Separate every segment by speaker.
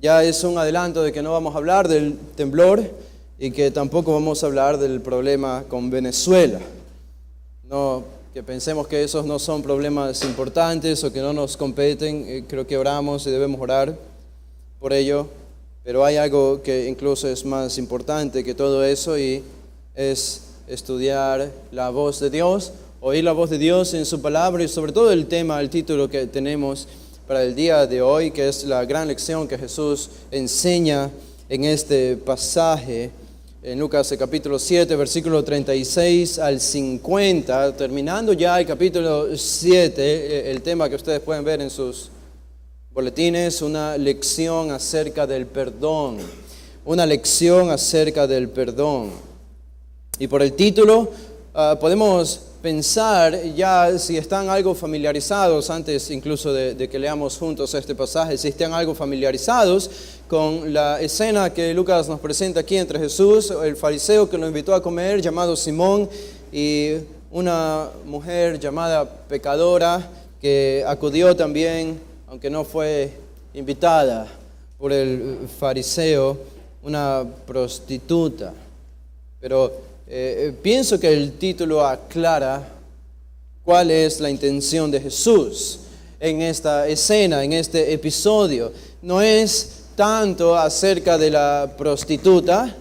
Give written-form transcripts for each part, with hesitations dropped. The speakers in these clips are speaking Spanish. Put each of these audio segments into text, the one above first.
Speaker 1: Ya es un adelanto de que no vamos a hablar del temblor y que tampoco vamos a hablar del problema con Venezuela. No que pensemos que esos no son problemas importantes o que no nos competen. Creo que oramos y debemos orar por ello, pero hay algo que incluso es más importante que todo eso y es estudiar la voz de Dios, oír la voz de Dios en su palabra y sobre todo el tema, el título que tenemos para el día de hoy, que es la gran lección que Jesús enseña en este pasaje, en Lucas capítulo 7, versículo 36 al 50, terminando ya el capítulo 7, el tema que ustedes pueden ver en sus boletines, una lección acerca del perdón, una lección acerca del perdón. Y por el título podemos pensar ya si están algo familiarizados, antes incluso de que leamos juntos este pasaje, si están algo familiarizados con la escena que Lucas nos presenta aquí entre Jesús, el fariseo que lo invitó a comer, llamado Simón, y una mujer llamada pecadora que acudió también, aunque no fue invitada por el fariseo, una prostituta. Pero pienso que el título aclara cuál es la intención de Jesús en esta escena, en este episodio. No es tanto acerca de la prostituta.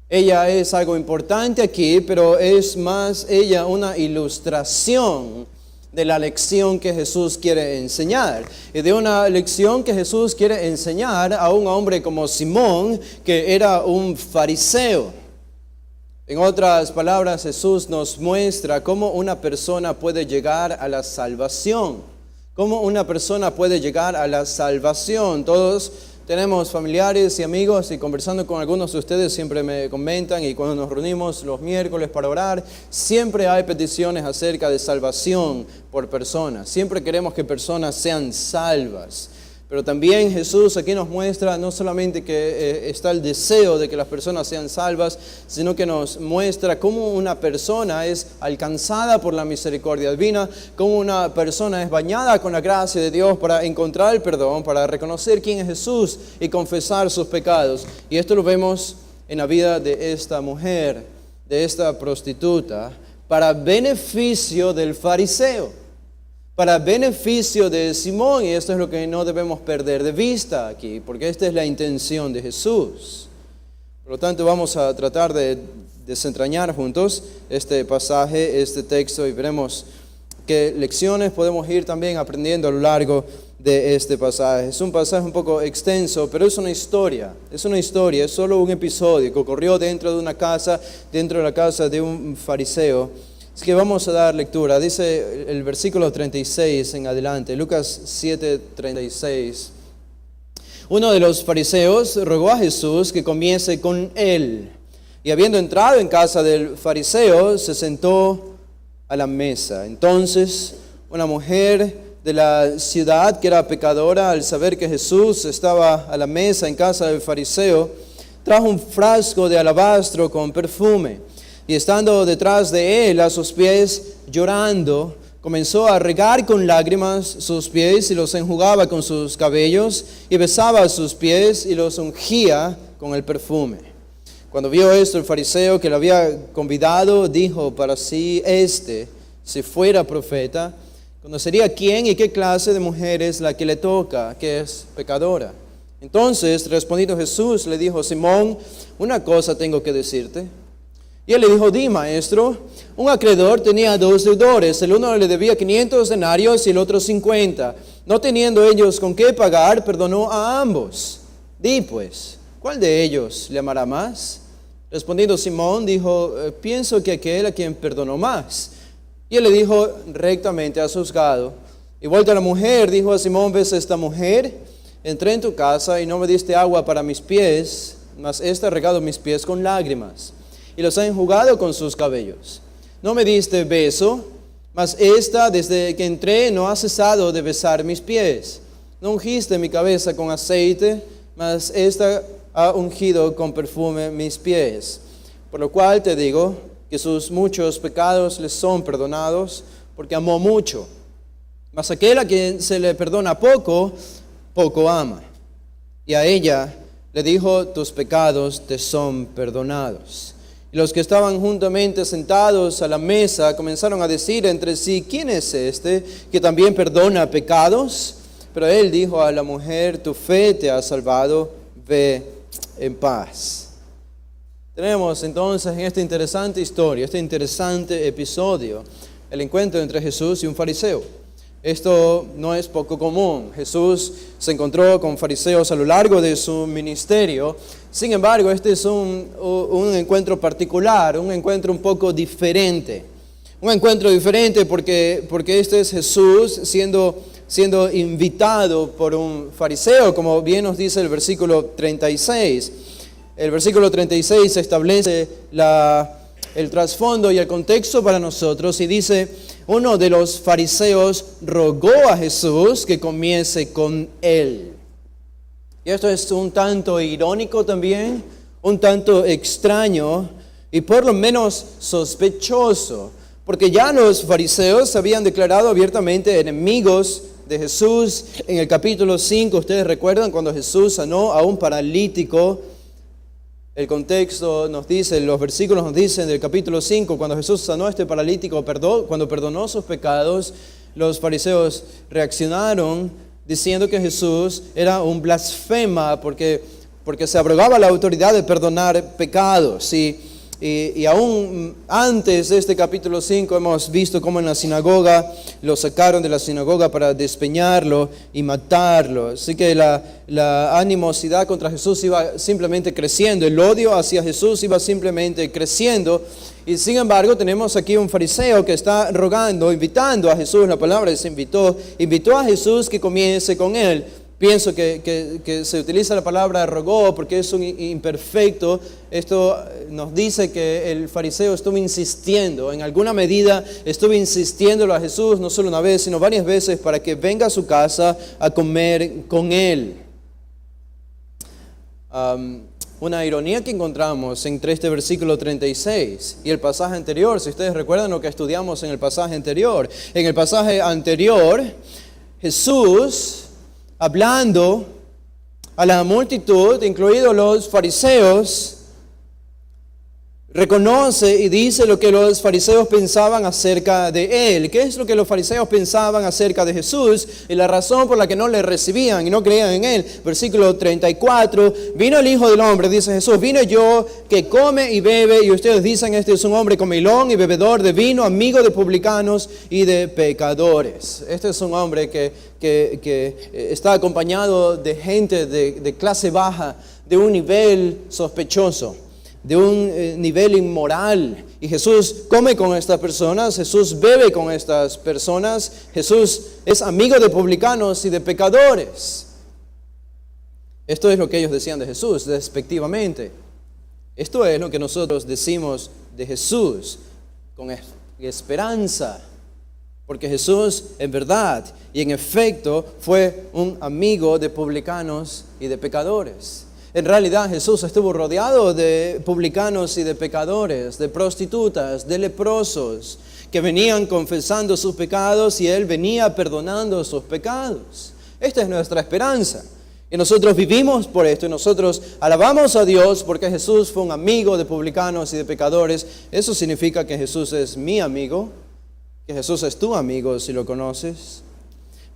Speaker 1: Ella es algo importante aquí, pero es más ella una ilustración de la lección que Jesús quiere enseñar. Y de una lección que Jesús quiere enseñar a un hombre como Simón, que era un fariseo. En otras palabras, Jesús nos muestra cómo una persona puede llegar a la salvación. Cómo una persona puede llegar a la salvación. Todos tenemos familiares y amigos y conversando con algunos de ustedes siempre me comentan, y cuando nos reunimos los miércoles para orar, siempre hay peticiones acerca de salvación por personas. Siempre queremos que personas sean salvas. Pero también Jesús aquí nos muestra no solamente que está el deseo de que las personas sean salvas, sino que nos muestra cómo una persona es alcanzada por la misericordia divina, cómo una persona es bañada con la gracia de Dios para encontrar el perdón, para reconocer quién es Jesús y confesar sus pecados. Y esto lo vemos en la vida de esta mujer, de esta prostituta, para beneficio del fariseo. Para beneficio de Simón, y esto es lo que no debemos perder de vista aquí, porque esta es la intención de Jesús. Por lo tanto, vamos a tratar de desentrañar juntos este pasaje, este texto, y veremos qué lecciones podemos ir también aprendiendo a lo largo de este pasaje. Es un pasaje un poco extenso, pero es una historia, es solo un episodio que ocurrió dentro de una casa, dentro de la casa de un fariseo. Es que vamos a dar lectura. Dice el versículo 36 en adelante, Lucas 7:36. Uno de los fariseos rogó a Jesús que comiese con él. Y habiendo entrado en casa del fariseo, se sentó a la mesa. Entonces, una mujer de la ciudad que era pecadora, al saber que Jesús estaba a la mesa en casa del fariseo, trajo un frasco de alabastro con perfume. Y estando detrás de él a sus pies, llorando, comenzó a regar con lágrimas sus pies y los enjugaba con sus cabellos y besaba sus pies y los ungía con el perfume. Cuando vio esto el fariseo que lo había convidado, dijo para sí, si fuera profeta, conocería quién y qué clase de mujer es la que le toca, que es pecadora. Entonces, respondiendo Jesús, le dijo, Simón, una cosa tengo que decirte. Y él le dijo, di, maestro. Un acreedor tenía 2 deudores, el uno le debía 500 denarios y el otro 50. No teniendo ellos con qué pagar, perdonó a ambos. Di pues, ¿cuál de ellos le amará más? Respondiendo Simón, dijo, pienso que aquel a quien perdonó más. Y él le dijo, rectamente has juzgado. Y vuelta a la mujer, dijo a Simón, ¿ves esta mujer? Entré en tu casa y no me diste agua para mis pies, mas ésta ha regado mis pies con lágrimas y los ha enjugado con sus cabellos. No me diste beso, mas esta desde que entré no ha cesado de besar mis pies. No ungiste mi cabeza con aceite, mas esta ha ungido con perfume mis pies. Por lo cual te digo que sus muchos pecados les son perdonados, porque amó mucho. Mas aquel a quien se le perdona poco, poco ama. Y a ella le dijo: tus pecados te son perdonados. Y los que estaban juntamente sentados a la mesa comenzaron a decir entre sí: ¿quién es este que también perdona pecados? Pero él dijo a la mujer: tu fe te ha salvado, ve en paz. Tenemos entonces en esta interesante historia, este interesante episodio, el encuentro entre Jesús y un fariseo. Esto no es poco común. Jesús se encontró con fariseos a lo largo de su ministerio. Sin embargo, este es un encuentro particular, un encuentro un poco diferente. Un encuentro diferente porque este es Jesús siendo invitado por un fariseo, como bien nos dice el versículo 36. El versículo 36 establece el trasfondo y el contexto para nosotros y dice: uno de los fariseos rogó a Jesús que comiese con él. Y esto es un tanto irónico también, un tanto extraño y por lo menos sospechoso, porque ya los fariseos se habían declarado abiertamente enemigos de Jesús. En el capítulo 5, ustedes recuerdan cuando Jesús sanó a un paralítico. El contexto nos dice, los versículos nos dicen del capítulo 5, cuando Jesús sanó a este paralítico, cuando perdonó sus pecados, los fariseos reaccionaron diciendo que Jesús era un blasfema porque se abrogaba la autoridad de perdonar pecados. Y aún antes de este capítulo 5 hemos visto cómo en la sinagoga lo sacaron de la sinagoga para despeñarlo y matarlo. Así que la animosidad contra Jesús iba simplemente creciendo, el odio hacia Jesús iba simplemente creciendo. Y sin embargo tenemos aquí un fariseo que está rogando, invitando a Jesús. La palabra es invitó a Jesús que comience con él. Pienso que se utiliza la palabra rogó porque es un imperfecto. Esto nos dice que el fariseo estuvo insistiendo, en alguna medida estuvo insistiéndolo a Jesús, no solo una vez, sino varias veces, para que venga a su casa a comer con él. Una ironía que encontramos entre este versículo 36 y el pasaje anterior, si ustedes recuerdan lo que estudiamos en el pasaje anterior. En el pasaje anterior, Jesús, hablando a la multitud, incluidos los fariseos, reconoce y dice lo que los fariseos pensaban acerca de él. ¿Qué es lo que los fariseos pensaban acerca de Jesús? Y la razón por la que no le recibían y no creían en él. Versículo 34, vino el Hijo del Hombre, dice Jesús, vino yo que come y bebe, y ustedes dicen: este es un hombre comilón y bebedor de vino, amigo de publicanos y de pecadores. Este es un hombre que está acompañado de gente de clase baja, de un nivel sospechoso, de un nivel inmoral. Y Jesús come con estas personas, Jesús bebe con estas personas, Jesús es amigo de publicanos y de pecadores. Esto es lo que ellos decían de Jesús, despectivamente. Esto es lo que nosotros decimos de Jesús, con esperanza. Porque Jesús en verdad y en efecto fue un amigo de publicanos y de pecadores. En realidad Jesús estuvo rodeado de publicanos y de pecadores, de prostitutas, de leprosos, que venían confesando sus pecados y Él venía perdonando sus pecados. Esta es nuestra esperanza. Y nosotros vivimos por esto y nosotros alabamos a Dios porque Jesús fue un amigo de publicanos y de pecadores. Eso significa que Jesús es mi amigo, que Jesús es tu amigo si lo conoces.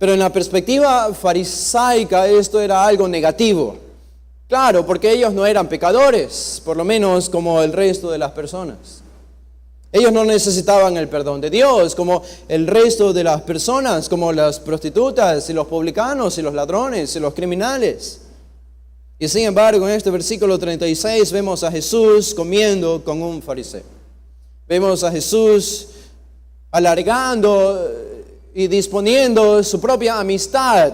Speaker 1: Pero en la perspectiva farisaica esto era algo negativo. Claro, porque ellos no eran pecadores, por lo menos como el resto de las personas. Ellos no necesitaban el perdón de Dios como el resto de las personas, como las prostitutas y los publicanos y los ladrones y los criminales. Y sin embargo, en este versículo 36 vemos a Jesús comiendo con un fariseo. Vemos a Jesús alargando y disponiendo su propia amistad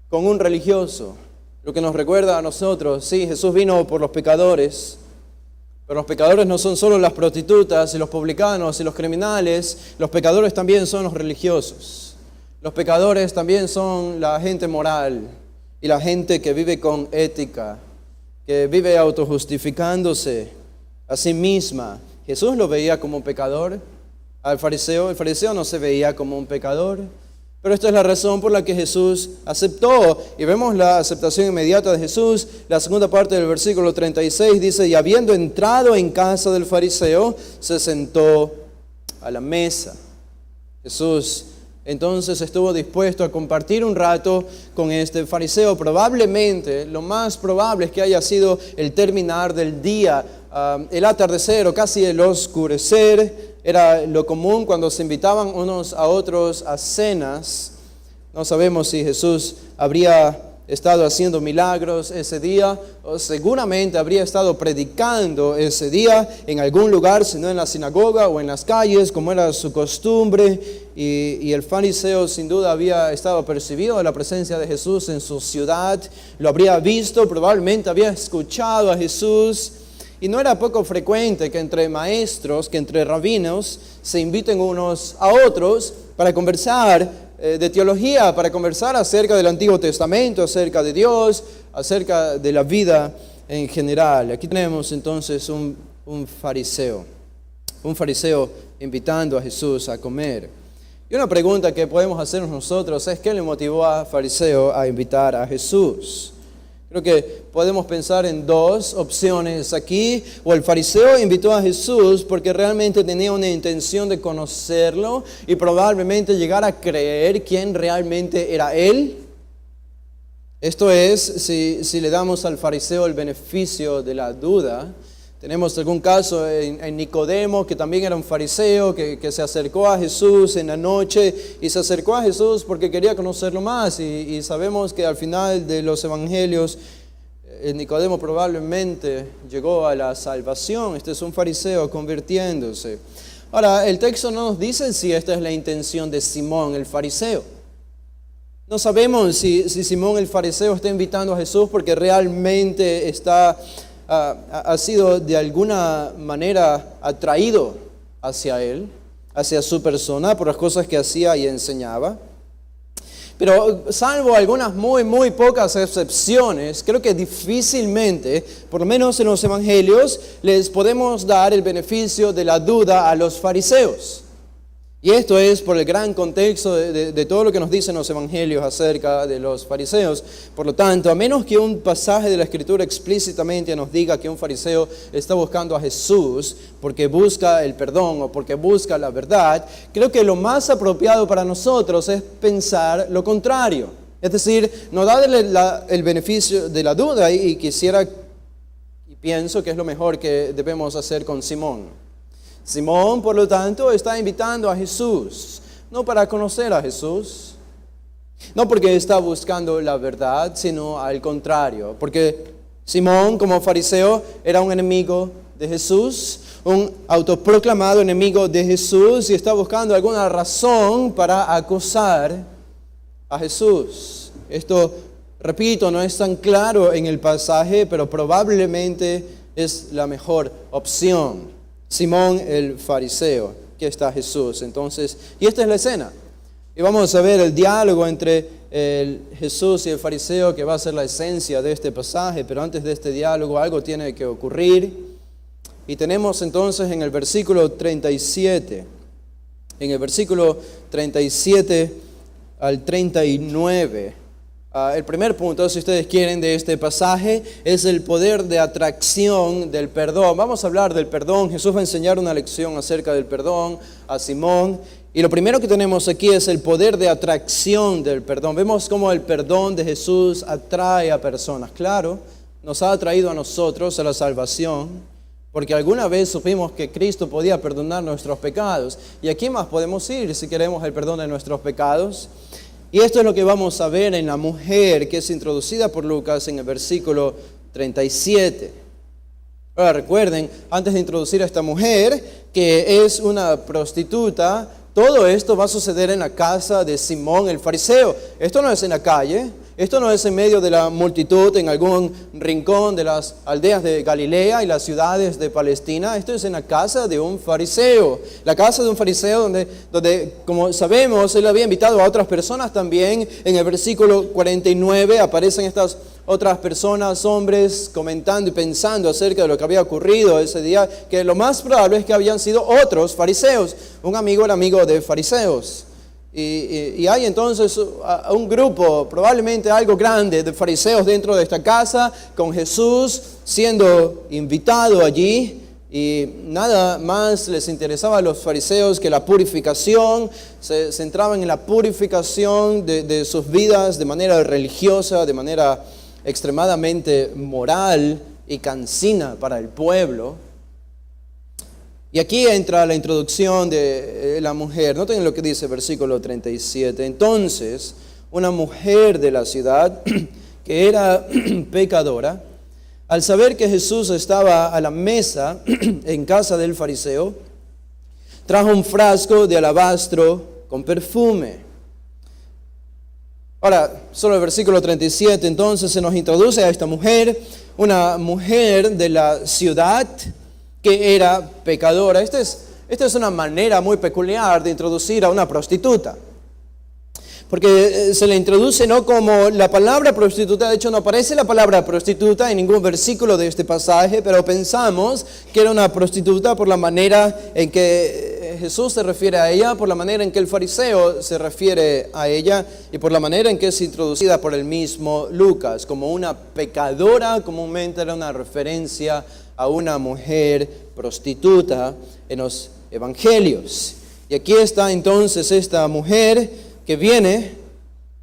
Speaker 1: con un religioso. Lo que nos recuerda a nosotros, sí, Jesús vino por los pecadores, pero los pecadores no son solo las prostitutas y los publicanos y los criminales, los pecadores también son los religiosos. Los pecadores también son la gente moral y la gente que vive con ética, que vive autojustificándose a sí misma. Jesús lo veía como un pecador. El fariseo no se veía como un pecador. Pero esta es la razón por la que Jesús aceptó. Y vemos la aceptación inmediata de Jesús. La segunda parte del versículo 36 dice, y habiendo entrado en casa del fariseo, se sentó a la mesa. Jesús entonces estuvo dispuesto a compartir un rato con este fariseo. Probablemente, lo más probable es que haya sido el terminar del día, el atardecer o casi el oscurecer. Era lo común cuando se invitaban unos a otros a cenas. No sabemos si Jesús habría estado haciendo milagros ese día, o seguramente habría estado predicando ese día en algún lugar, si no en la sinagoga o en las calles, como era su costumbre. Y el fariseo sin duda había estado percibido de la presencia de Jesús en su ciudad, lo habría visto, probablemente había escuchado a Jesús. Y no era poco frecuente que entre maestros, que entre rabinos, se inviten unos a otros para conversar de teología, para conversar acerca del Antiguo Testamento, acerca de Dios, acerca de la vida en general. Aquí tenemos entonces un fariseo invitando a Jesús a comer. Y una pregunta que podemos hacernos nosotros es, ¿qué le motivó al fariseo a invitar a Jesús? Creo que podemos pensar en dos opciones aquí. O el fariseo invitó a Jesús porque realmente tenía una intención de conocerlo y probablemente llegar a creer quién realmente era él. Esto es, si le damos al fariseo el beneficio de la duda. Tenemos algún caso en Nicodemo, que también era un fariseo, que se acercó a Jesús en la noche, y se acercó a Jesús porque quería conocerlo más, y sabemos que al final de los evangelios, Nicodemo probablemente llegó a la salvación. Este es un fariseo convirtiéndose. Ahora, el texto no nos dice si esta es la intención de Simón el fariseo. No sabemos si Simón el fariseo está invitando a Jesús porque realmente ha sido de alguna manera atraído hacia él, hacia su persona, por las cosas que hacía y enseñaba. Pero salvo algunas muy pocas excepciones, creo que difícilmente, por lo menos en los evangelios, les podemos dar el beneficio de la duda a los fariseos. Y esto es por el gran contexto de todo lo que nos dicen los evangelios acerca de los fariseos. Por lo tanto, a menos que un pasaje de la Escritura explícitamente nos diga que un fariseo está buscando a Jesús porque busca el perdón o porque busca la verdad, creo que lo más apropiado para nosotros es pensar lo contrario. Es decir, no darle el beneficio de la duda y pienso que es lo mejor que debemos hacer con Simón. Simón, por lo tanto, está invitando a Jesús, no para conocer a Jesús, no porque está buscando la verdad, sino al contrario, porque Simón, como fariseo, era un enemigo de Jesús, un autoproclamado enemigo de Jesús, y está buscando alguna razón para acusar a Jesús. Esto, repito, no es tan claro en el pasaje, pero probablemente es la mejor opción. Simón el fariseo, que está Jesús. Entonces, y esta es la escena. Y vamos a ver el diálogo entre Jesús y el fariseo, que va a ser la esencia de este pasaje. Pero antes de este diálogo algo tiene que ocurrir. Y tenemos entonces en el versículo 37, en el versículo 37 al 39, el primer punto, si ustedes quieren, de este pasaje es el poder de atracción del perdón. Vamos a hablar del perdón. Jesús va a enseñar una lección acerca del perdón a Simón. Y lo primero que tenemos aquí es el poder de atracción del perdón. Vemos cómo el perdón de Jesús atrae a personas. Claro, nos ha atraído a nosotros a la salvación, porque alguna vez supimos que Cristo podía perdonar nuestros pecados. ¿Y a quién más podemos ir si queremos el perdón de nuestros pecados? Y esto es lo que vamos a ver en la mujer que es introducida por Lucas en el versículo 37. Ahora recuerden, antes de introducir a esta mujer, que es una prostituta, todo esto va a suceder en la casa de Simón el fariseo. Esto no es en la calle, esto no es en medio de la multitud, en algún rincón de las aldeas de Galilea y las ciudades de Palestina. Esto es en la casa de un fariseo. La casa de un fariseo donde, como sabemos, él había invitado a otras personas también. En el versículo 49 aparecen estas otras personas, hombres, comentando y pensando acerca de lo que había ocurrido ese día, que lo más probable es que habían sido otros fariseos. Un amigo era amigo de fariseos. Y hay entonces a un grupo, probablemente algo grande, de fariseos dentro de esta casa, con Jesús siendo invitado allí. Y nada más les interesaba a los fariseos que la purificación. Se centraban en la purificación de sus vidas de manera religiosa, de manera extremadamente moral y cansina para el pueblo. Y aquí entra la introducción de la mujer. Noten lo que dice el versículo 37. Entonces, una mujer de la ciudad que era pecadora, al saber que Jesús estaba a la mesa en casa del fariseo, trajo un frasco de alabastro con perfume. Ahora, solo el versículo 37, entonces se nos introduce a esta mujer, una mujer de la ciudad que era pecadora. Esta es una manera muy peculiar de introducir a una prostituta. Porque se le introduce no como la palabra prostituta. De hecho, no aparece la palabra prostituta en ningún versículo de este pasaje, pero pensamos que era una prostituta por la manera en que Jesús se refiere a ella, por la manera en que el fariseo se refiere a ella y por la manera en que es introducida por el mismo Lucas. Como una pecadora, comúnmente era una referencia a una mujer prostituta en los evangelios. Y aquí está entonces esta mujer que viene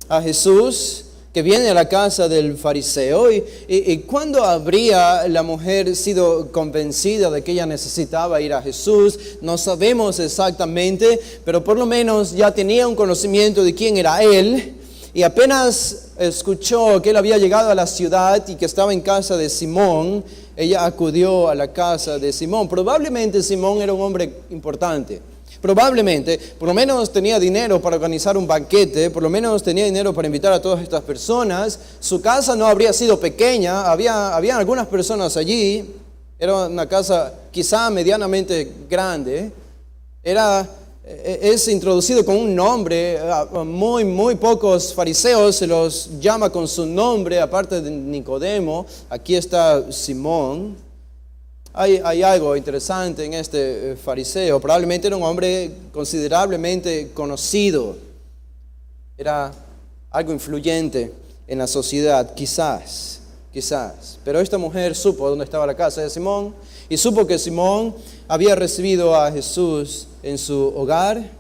Speaker 1: a Jesús, que viene a la casa del fariseo. ¿Y cuándo habría la mujer sido convencida de que ella necesitaba ir a Jesús? No sabemos exactamente, pero por lo menos ya tenía un conocimiento de quién era él. Y apenas escuchó que él había llegado a la ciudad y que estaba en casa de Simón, ella acudió a la casa de Simón. Probablemente Simón era un hombre importante. Probablemente, por lo menos tenía dinero para organizar un banquete, por lo menos tenía dinero para invitar a todas estas personas. Su casa no habría sido pequeña, había algunas personas allí. Era una casa quizá medianamente grande. Es introducido con un nombre. Muy pocos fariseos se los llama con su nombre, aparte de Nicodemo. Aquí está Simón. Hay algo interesante en este fariseo. Probablemente era un hombre considerablemente conocido. Era algo influyente en la sociedad, quizás. Pero esta mujer supo dónde estaba la casa de Simón y supo que Simón había recibido a Jesús en su hogar.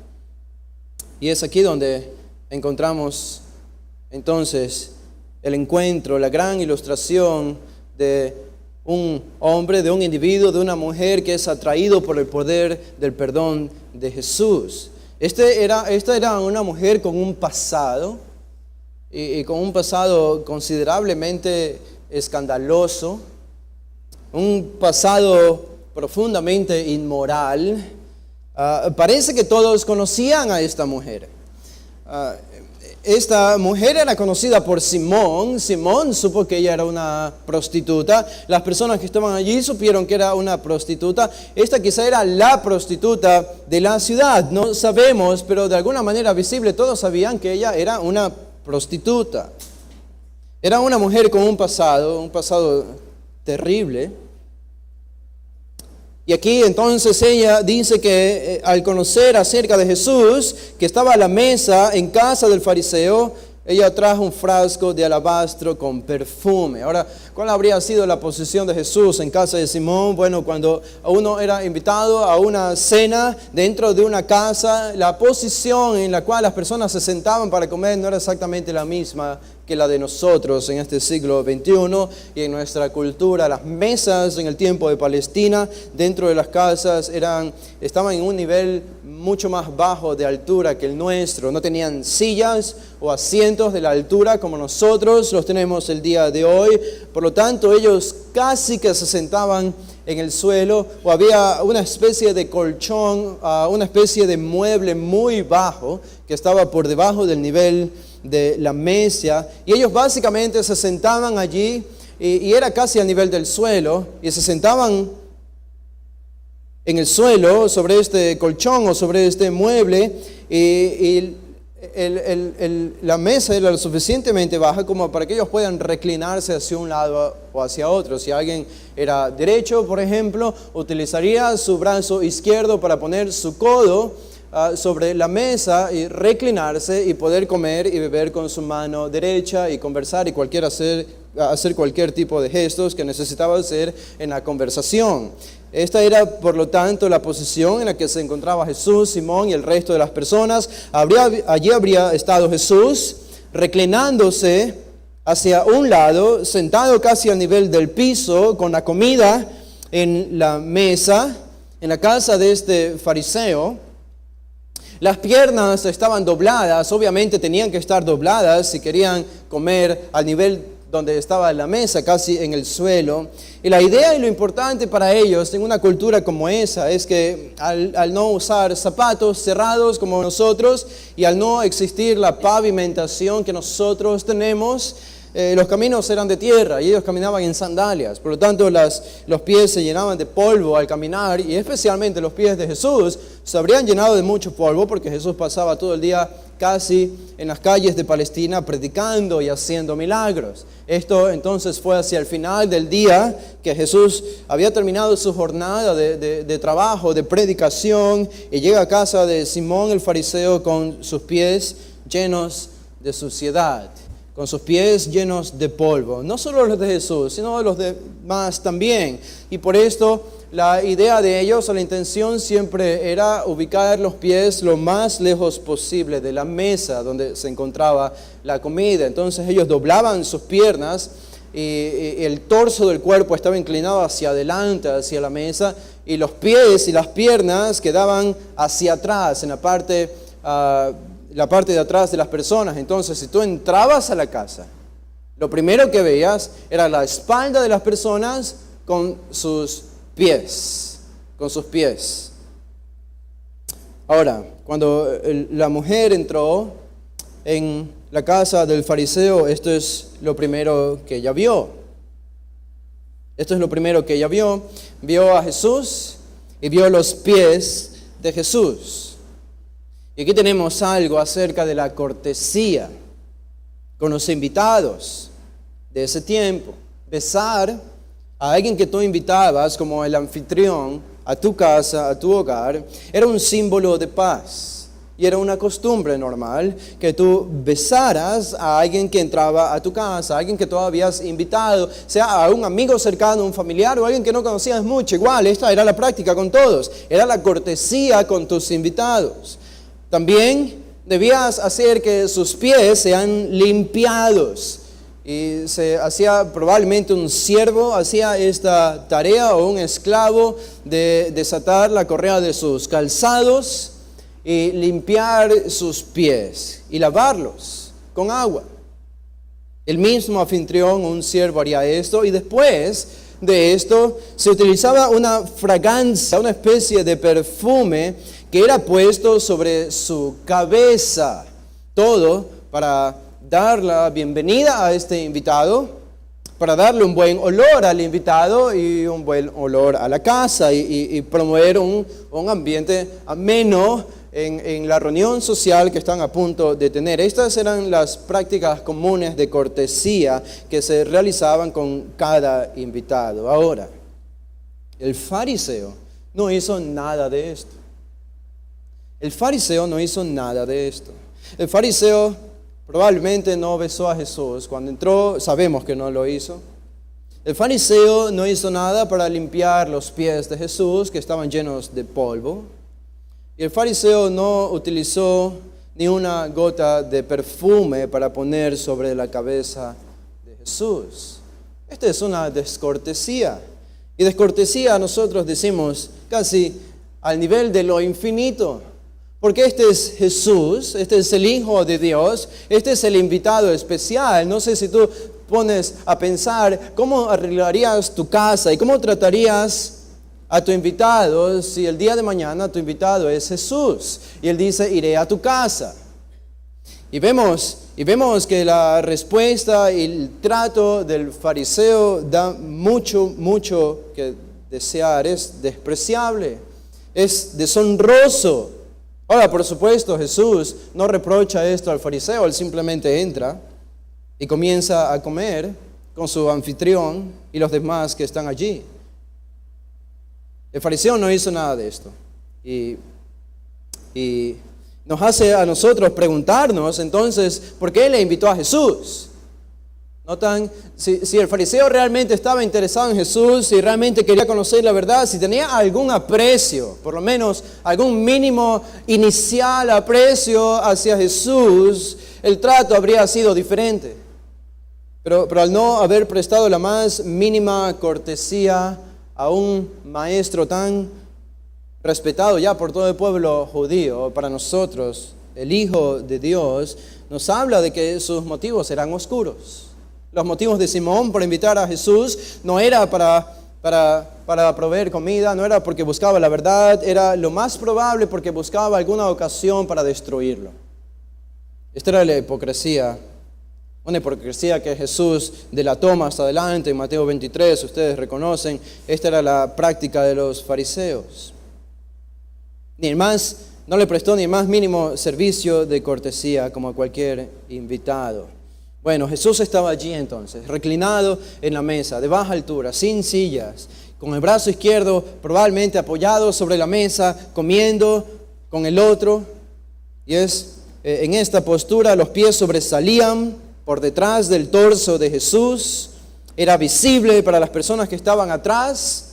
Speaker 1: Y es aquí donde encontramos entonces el encuentro, la gran ilustración de un hombre, de un individuo, de una mujer que es atraído por el poder del perdón de Jesús. Esta era una mujer con un pasado, y con un pasado considerablemente escandaloso, un pasado profundamente inmoral. Parece que todos conocían a esta mujer. Esta mujer era conocida por Simón. Simón supo que ella era una prostituta. Las personas que estaban allí supieron que era una prostituta. Esta quizá era la prostituta de la ciudad. No sabemos, pero de alguna manera visible todos sabían que ella era una prostituta. Era una mujer con un pasado terrible. Y aquí entonces ella dice que al conocer acerca de Jesús, que estaba a la mesa en casa del fariseo, ella trajo un frasco de alabastro con perfume. Ahora, ¿cuál habría sido la posición de Jesús en casa de Simón? Bueno, cuando uno era invitado a una cena dentro de una casa, la posición en la cual las personas se sentaban para comer no era exactamente la misma que la de nosotros en este siglo XXI y en nuestra cultura. Las mesas en el tiempo de Palestina dentro de las casas estaban en un nivel mucho más bajo de altura que el nuestro. No tenían sillas o asientos de la altura como nosotros los tenemos el día de hoy. Por lo tanto, ellos casi que se sentaban en el suelo, o había una especie de colchón, una especie de mueble muy bajo que estaba por debajo del nivel de la mesa, y ellos básicamente se sentaban allí y era casi a nivel del suelo, y se sentaban en el suelo sobre este colchón o sobre este mueble, y la mesa era lo suficientemente baja como para que ellos puedan reclinarse hacia un lado o hacia otro. Si alguien era derecho, por ejemplo, utilizaría su brazo izquierdo para poner su codo sobre la mesa y reclinarse y poder comer y beber con su mano derecha y conversar y hacer cualquier tipo de gestos que necesitaba hacer en la conversación. Esta era, por lo tanto, la posición en la que se encontraba Jesús, Simón y el resto de las personas. Allí habría estado Jesús reclinándose hacia un lado, sentado casi al nivel del piso, con la comida en la mesa, en la casa de este fariseo. Las piernas estaban dobladas, obviamente tenían que estar dobladas si querían comer al nivel donde estaba la mesa, casi en el suelo. Y la idea y lo importante para ellos en una cultura como esa es que al no usar zapatos cerrados como nosotros y al no existir la pavimentación que nosotros tenemos, los caminos eran de tierra y ellos caminaban en sandalias. Por lo tanto, los pies se llenaban de polvo al caminar, y especialmente los pies de Jesús se habrían llenado de mucho polvo porque Jesús pasaba todo el día casi en las calles de Palestina predicando y haciendo milagros. Esto entonces fue hacia el final del día que Jesús había terminado su jornada de trabajo, de predicación, y llega a casa de Simón el fariseo con sus pies llenos de suciedad, con sus pies llenos de polvo. No solo los de Jesús, sino los demás también. Y por esto la idea de ellos, o la intención siempre era ubicar los pies lo más lejos posible de la mesa donde se encontraba la comida. Entonces ellos doblaban sus piernas y el torso del cuerpo estaba inclinado hacia adelante, hacia la mesa, y los pies y las piernas quedaban hacia atrás, en la parte de atrás de las personas. Entonces, si tú entrabas a la casa, lo primero que veías era la espalda de las personas con sus pies. Ahora, cuando la mujer entró en la casa del fariseo, esto es lo primero que ella vio. Vio a Jesús y vio los pies de Jesús. Y aquí tenemos algo acerca de la cortesía con los invitados de ese tiempo. Besar a alguien que tú invitabas como el anfitrión a tu casa, a tu hogar, era un símbolo de paz. Y era una costumbre normal que tú besaras a alguien que entraba a tu casa, a alguien que tú habías invitado, sea a un amigo cercano, un familiar o alguien que no conocías mucho. Igual, esta era la práctica con todos. Era la cortesía con tus invitados. También debías hacer que sus pies sean limpiados. Y se hacía, probablemente un siervo hacía esta tarea, o un esclavo, de desatar la correa de sus calzados y limpiar sus pies y lavarlos con agua. El mismo anfitrión, un siervo, haría esto, y después de esto se utilizaba una fragancia, una especie de perfume que era puesto sobre su cabeza, todo para dar la bienvenida a este invitado, para darle un buen olor al invitado y un buen olor a la casa, y promover un ambiente ameno en la reunión social que están a punto de tener. Estas eran las prácticas comunes de cortesía que se realizaban con cada invitado. Ahora, el fariseo no hizo nada de esto. El fariseo probablemente no besó a Jesús cuando entró, sabemos que no lo hizo. El fariseo no hizo nada para limpiar los pies de Jesús, que estaban llenos de polvo. Y el fariseo no utilizó ni una gota de perfume para poner sobre la cabeza de Jesús. Esta es una descortesía. Y descortesía nosotros decimos casi al nivel de lo infinito. Porque este es Jesús, este es el Hijo de Dios, este es el invitado especial. No sé si tú pones a pensar cómo arreglarías tu casa y cómo tratarías a tu invitado si el día de mañana tu invitado es Jesús y él dice: iré a tu casa. Y vemos que la respuesta y el trato del fariseo da mucho que desear. Es despreciable, es deshonroso. Ahora, por supuesto, Jesús no reprocha esto al fariseo. Él simplemente entra y comienza a comer con su anfitrión y los demás que están allí. El fariseo no hizo nada de esto. Y Y nos hace a nosotros preguntarnos entonces, ¿por qué le invitó a Jesús? ¿Notan? Si el fariseo realmente estaba interesado en Jesús, si realmente quería conocer la verdad, si tenía algún aprecio, por lo menos algún mínimo inicial aprecio hacia Jesús, el trato habría sido diferente. Pero al no haber prestado la más mínima cortesía a un maestro tan respetado ya por todo el pueblo judío, para nosotros, el Hijo de Dios, nos habla de que sus motivos eran oscuros. Los motivos de Simón por invitar a Jesús no era para proveer comida, no era porque buscaba la verdad, era lo más probable porque buscaba alguna ocasión para destruirlo. Esta era la hipocresía, una hipocresía que Jesús delató más adelante en Mateo 23, ustedes reconocen, esta era la práctica de los fariseos. No le prestó ni el más mínimo servicio de cortesía como a cualquier invitado. Bueno, Jesús estaba allí entonces, reclinado en la mesa, de baja altura, sin sillas, con el brazo izquierdo probablemente apoyado sobre la mesa, comiendo con el otro. Y en esta postura los pies sobresalían por detrás del torso de Jesús. Era visible para las personas que estaban atrás.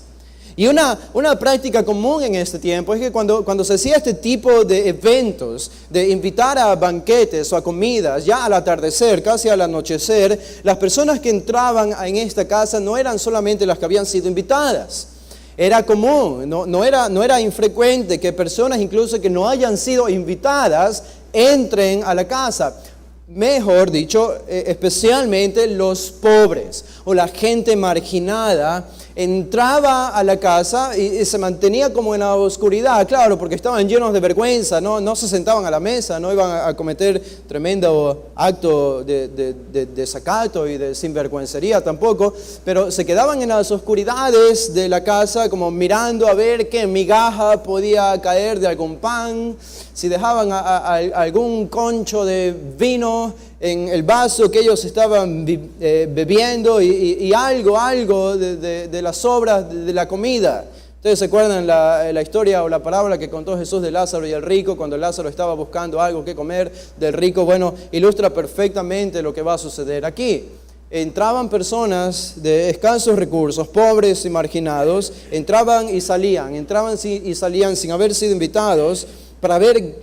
Speaker 1: Y una práctica común en este tiempo es que cuando se hacía este tipo de eventos, de invitar a banquetes o a comidas, ya al atardecer, casi al anochecer, las personas que entraban en esta casa no eran solamente las que habían sido invitadas. Era común, no era infrecuente que personas incluso que no hayan sido invitadas entren a la casa. Mejor dicho, especialmente los pobres o la gente marginada entraba a la casa y se mantenía como en la oscuridad, claro, porque estaban llenos de vergüenza, no se sentaban a la mesa, no iban a cometer tremendo acto de desacato y de sinvergüencería tampoco, pero se quedaban en las oscuridades de la casa como mirando a ver qué migaja podía caer de algún pan, si dejaban algún concho de vino en el vaso que ellos estaban bebiendo y algo de las sobras de la comida. Ustedes se acuerdan la historia o la parábola que contó Jesús de Lázaro y el rico, cuando Lázaro estaba buscando algo que comer del rico. Bueno, ilustra perfectamente lo que va a suceder aquí. Entraban personas de escasos recursos, pobres y marginados, entraban y salían sin haber sido invitados para ver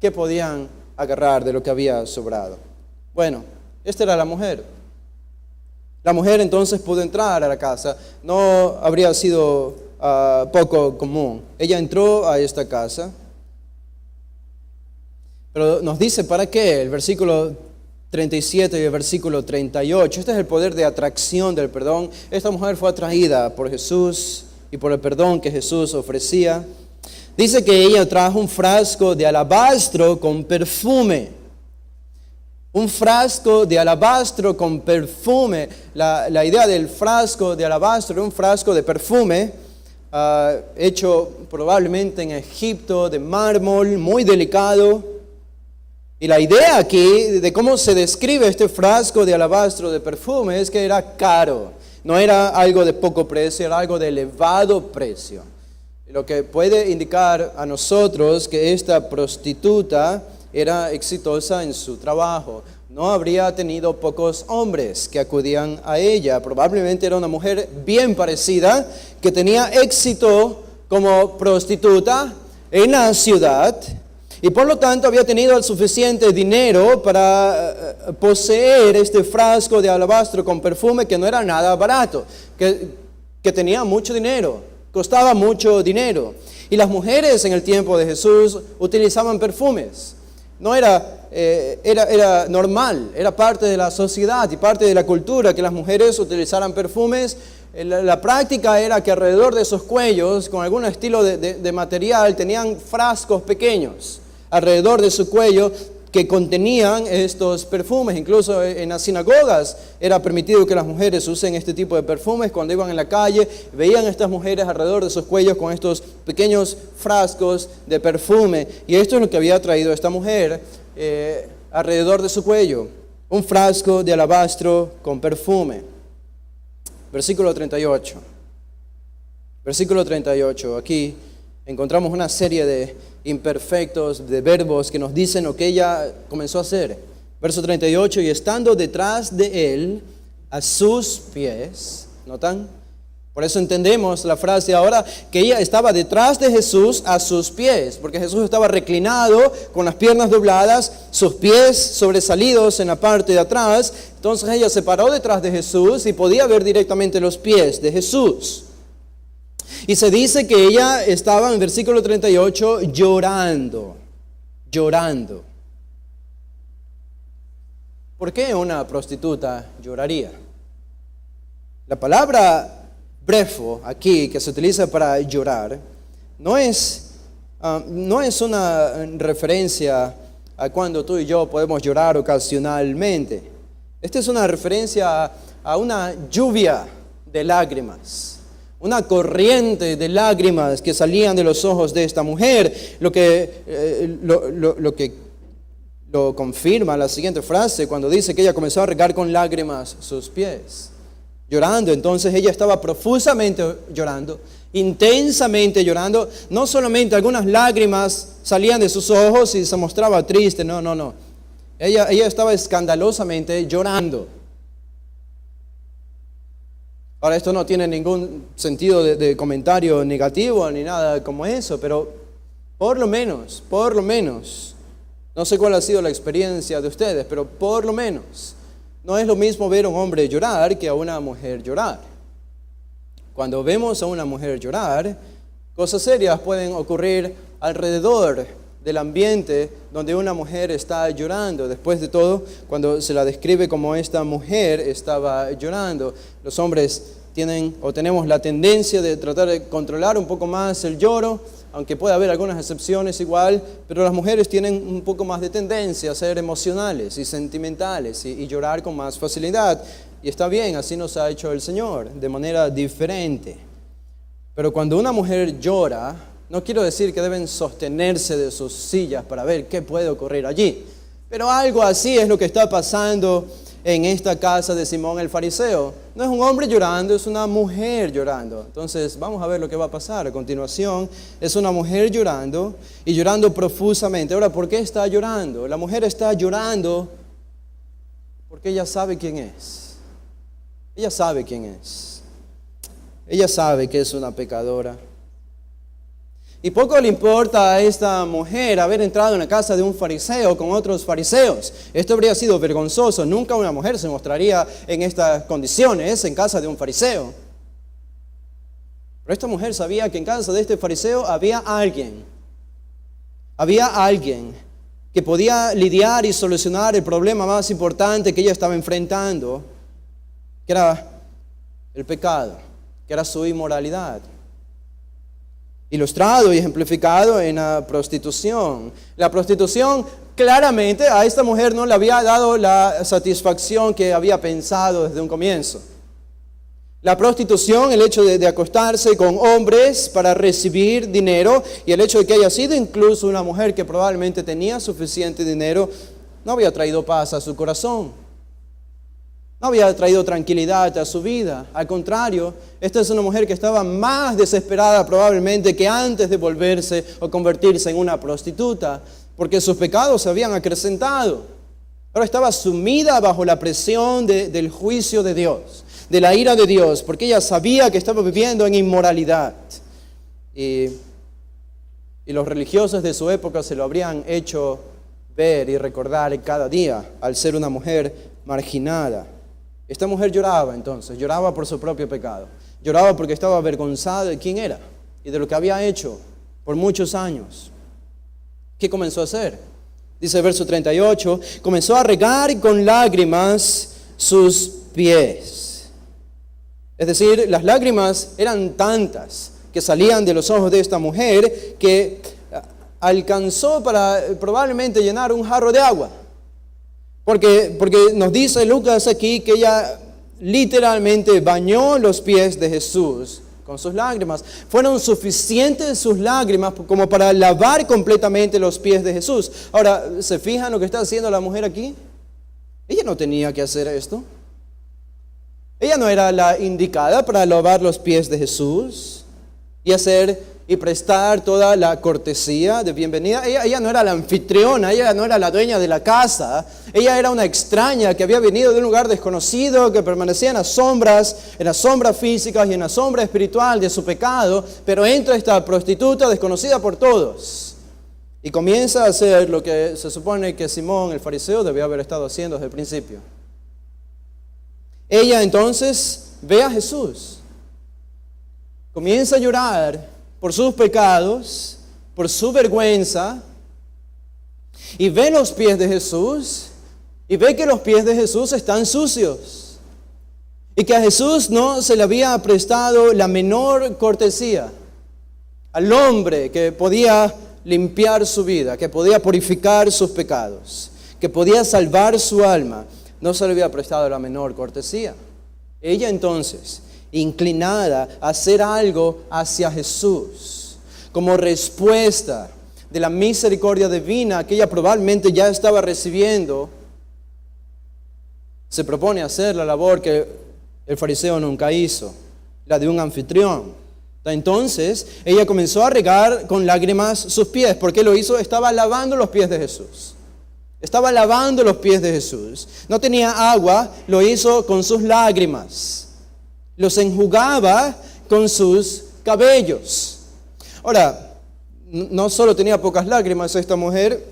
Speaker 1: qué podían agarrar de lo que había sobrado. Bueno, esta era la mujer. La mujer entonces pudo entrar a la casa. No habría sido poco común. Ella entró a esta casa. Pero nos dice para qué. El versículo 37 y el versículo 38. Este es el poder de atracción del perdón. Esta mujer fue atraída por Jesús y por el perdón que Jesús ofrecía. Dice que ella trajo un frasco de alabastro con perfume. Un frasco de alabastro con perfume. La idea del frasco de alabastro era un frasco de perfume hecho probablemente en Egipto de mármol, muy delicado. Y la idea aquí de cómo se describe este frasco de alabastro de perfume es que era caro. No era algo de poco precio, era algo de elevado precio. Lo que puede indicar a nosotros que esta prostituta era exitosa en su trabajo. No habría tenido pocos hombres que acudían a ella. Probablemente era una mujer bien parecida, que tenía éxito como prostituta en la ciudad y por lo tanto había tenido el suficiente dinero para poseer este frasco de alabastro con perfume que no era nada barato, que tenía mucho dinero, costaba mucho dinero. Y las mujeres en el tiempo de Jesús utilizaban perfumes. No era normal, era parte de la sociedad y parte de la cultura que las mujeres utilizaran perfumes. La práctica era que alrededor de esos cuellos, con algún estilo de material, tenían frascos pequeños alrededor de su cuello que contenían estos perfumes. Incluso en las sinagogas era permitido que las mujeres usen este tipo de perfumes. Cuando iban en la calle, veían a estas mujeres alrededor de sus cuellos con estos pequeños frascos de perfume. Y esto es lo que había traído esta mujer alrededor de su cuello. Un frasco de alabastro con perfume. Versículo 38. Versículo 38. Aquí encontramos una serie de imperfectos, de verbos que nos dicen lo que ella comenzó a hacer. Verso 38, y estando detrás de él, a sus pies, ¿notan? Por eso entendemos la frase ahora, que ella estaba detrás de Jesús a sus pies, porque Jesús estaba reclinado con las piernas dobladas, sus pies sobresalidos en la parte de atrás. Entonces ella se paró detrás de Jesús y podía ver directamente los pies de Jesús. Y se dice que ella estaba en versículo 38 llorando. ¿Por qué una prostituta lloraría? La palabra brefo aquí, que se utiliza para llorar, no es una referencia a cuando tú y yo podemos llorar ocasionalmente. Esta es una referencia a una lluvia de lágrimas, una corriente de lágrimas que salían de los ojos de esta mujer, lo que lo confirma la siguiente frase cuando dice que ella comenzó a regar con lágrimas sus pies. Llorando, entonces ella estaba profusamente llorando, intensamente llorando. No solamente algunas lágrimas salían de sus ojos y se mostraba triste, no. Ella estaba escandalosamente llorando. Ahora, esto no tiene ningún sentido de comentario negativo ni nada como eso, pero por lo menos, no sé cuál ha sido la experiencia de ustedes, pero por lo menos, no es lo mismo ver a un hombre llorar que a una mujer llorar. Cuando vemos a una mujer llorar, cosas serias pueden ocurrir alrededor del ambiente donde una mujer está llorando. Después de todo, cuando se la describe como esta mujer estaba llorando, los hombres tenemos la tendencia de tratar de controlar un poco más el lloro, aunque puede haber algunas excepciones igual, pero las mujeres tienen un poco más de tendencia a ser emocionales y sentimentales y llorar con más facilidad. Y está bien, así nos ha hecho el Señor, de manera diferente. Pero cuando una mujer llora, no quiero decir que deben sostenerse de sus sillas para ver qué puede ocurrir allí, pero algo así es lo que está pasando en esta casa de Simón el fariseo. No es un hombre llorando, es una mujer llorando. Entonces vamos a ver lo que va a pasar a continuación. Es una mujer llorando y llorando profusamente. Ahora, ¿por qué está llorando? La mujer está llorando porque ella sabe quién es. Ella sabe quién es. Ella sabe que es una pecadora. Y poco le importa a esta mujer haber entrado en la casa de un fariseo con otros fariseos. Esto habría sido vergonzoso. Nunca una mujer se mostraría en estas condiciones en casa de un fariseo. Pero esta mujer sabía que en casa de este fariseo había alguien que podía lidiar y solucionar el problema más importante que ella estaba enfrentando, que era el pecado, que era su inmoralidad. Ilustrado y ejemplificado en la prostitución. La prostitución claramente a esta mujer no le había dado la satisfacción que había pensado desde un comienzo. La prostitución, el hecho de acostarse con hombres para recibir dinero y el hecho de que haya sido incluso una mujer que probablemente tenía suficiente dinero, no había traído paz a su corazón. No había traído tranquilidad a su vida. Al contrario, esta es una mujer que estaba más desesperada probablemente que antes de volverse o convertirse en una prostituta, porque sus pecados se habían acrecentado. Ahora estaba sumida bajo la presión del juicio de Dios, de la ira de Dios, porque ella sabía que estaba viviendo en inmoralidad. Y los religiosos de su época se lo habrían hecho ver y recordar cada día al ser una mujer marginada. Esta mujer lloraba entonces, lloraba por su propio pecado. Lloraba porque estaba avergonzada de quién era y de lo que había hecho por muchos años. ¿Qué comenzó a hacer? Dice el verso 38, comenzó a regar con lágrimas sus pies. Es decir, las lágrimas eran tantas que salían de los ojos de esta mujer que alcanzó para probablemente llenar un jarro de agua. Porque nos dice Lucas aquí que ella literalmente bañó los pies de Jesús con sus lágrimas. Fueron suficientes sus lágrimas como para lavar completamente los pies de Jesús. Ahora, ¿se fijan lo que está haciendo la mujer aquí? Ella no tenía que hacer esto. Ella no era la indicada para lavar los pies de Jesús y hacer y prestar toda la cortesía de bienvenida. Ella no era la anfitriona, ella no era la dueña de la casa. Ella era una extraña que había venido de un lugar desconocido, que permanecía en las sombras físicas y en la sombra espiritual de su pecado. Pero entra esta prostituta desconocida por todos y comienza a hacer lo que se supone que Simón, el fariseo, debió haber estado haciendo desde el principio. Ella entonces ve a Jesús, comienza a llorar por sus pecados, por su vergüenza, y ve los pies de Jesús, y ve que los pies de Jesús están sucios, y que a Jesús no se le había prestado la menor cortesía. Al hombre que podía limpiar su vida, que podía purificar sus pecados, que podía salvar su alma, no se le había prestado la menor cortesía. Ella entonces, inclinada a hacer algo hacia Jesús, como respuesta de la misericordia divina que ella probablemente ya estaba recibiendo, se propone hacer la labor que el fariseo nunca hizo, la de un anfitrión. Entonces, ella comenzó a regar con lágrimas sus pies. ¿Por qué lo hizo? Estaba lavando los pies de Jesús. Estaba lavando los pies de Jesús. No tenía agua, lo hizo con sus lágrimas. Los enjugaba con sus cabellos. Ahora, no solo tenía pocas lágrimas esta mujer,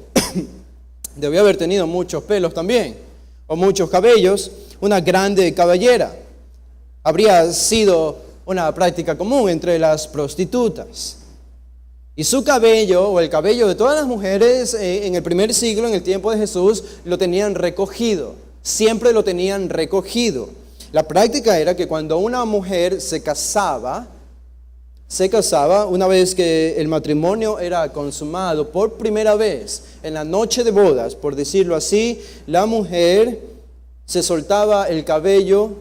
Speaker 1: debió haber tenido muchos pelos también, o muchos cabellos, una grande cabellera. Habría sido una práctica común entre las prostitutas. Y su cabello, o el cabello de todas las mujeres en el primer siglo, en el tiempo de Jesús, lo tenían recogido. Siempre lo tenían recogido. La práctica era que cuando una mujer se casaba, una vez que el matrimonio era consumado por primera vez, en la noche de bodas, por decirlo así, la mujer se soltaba el cabello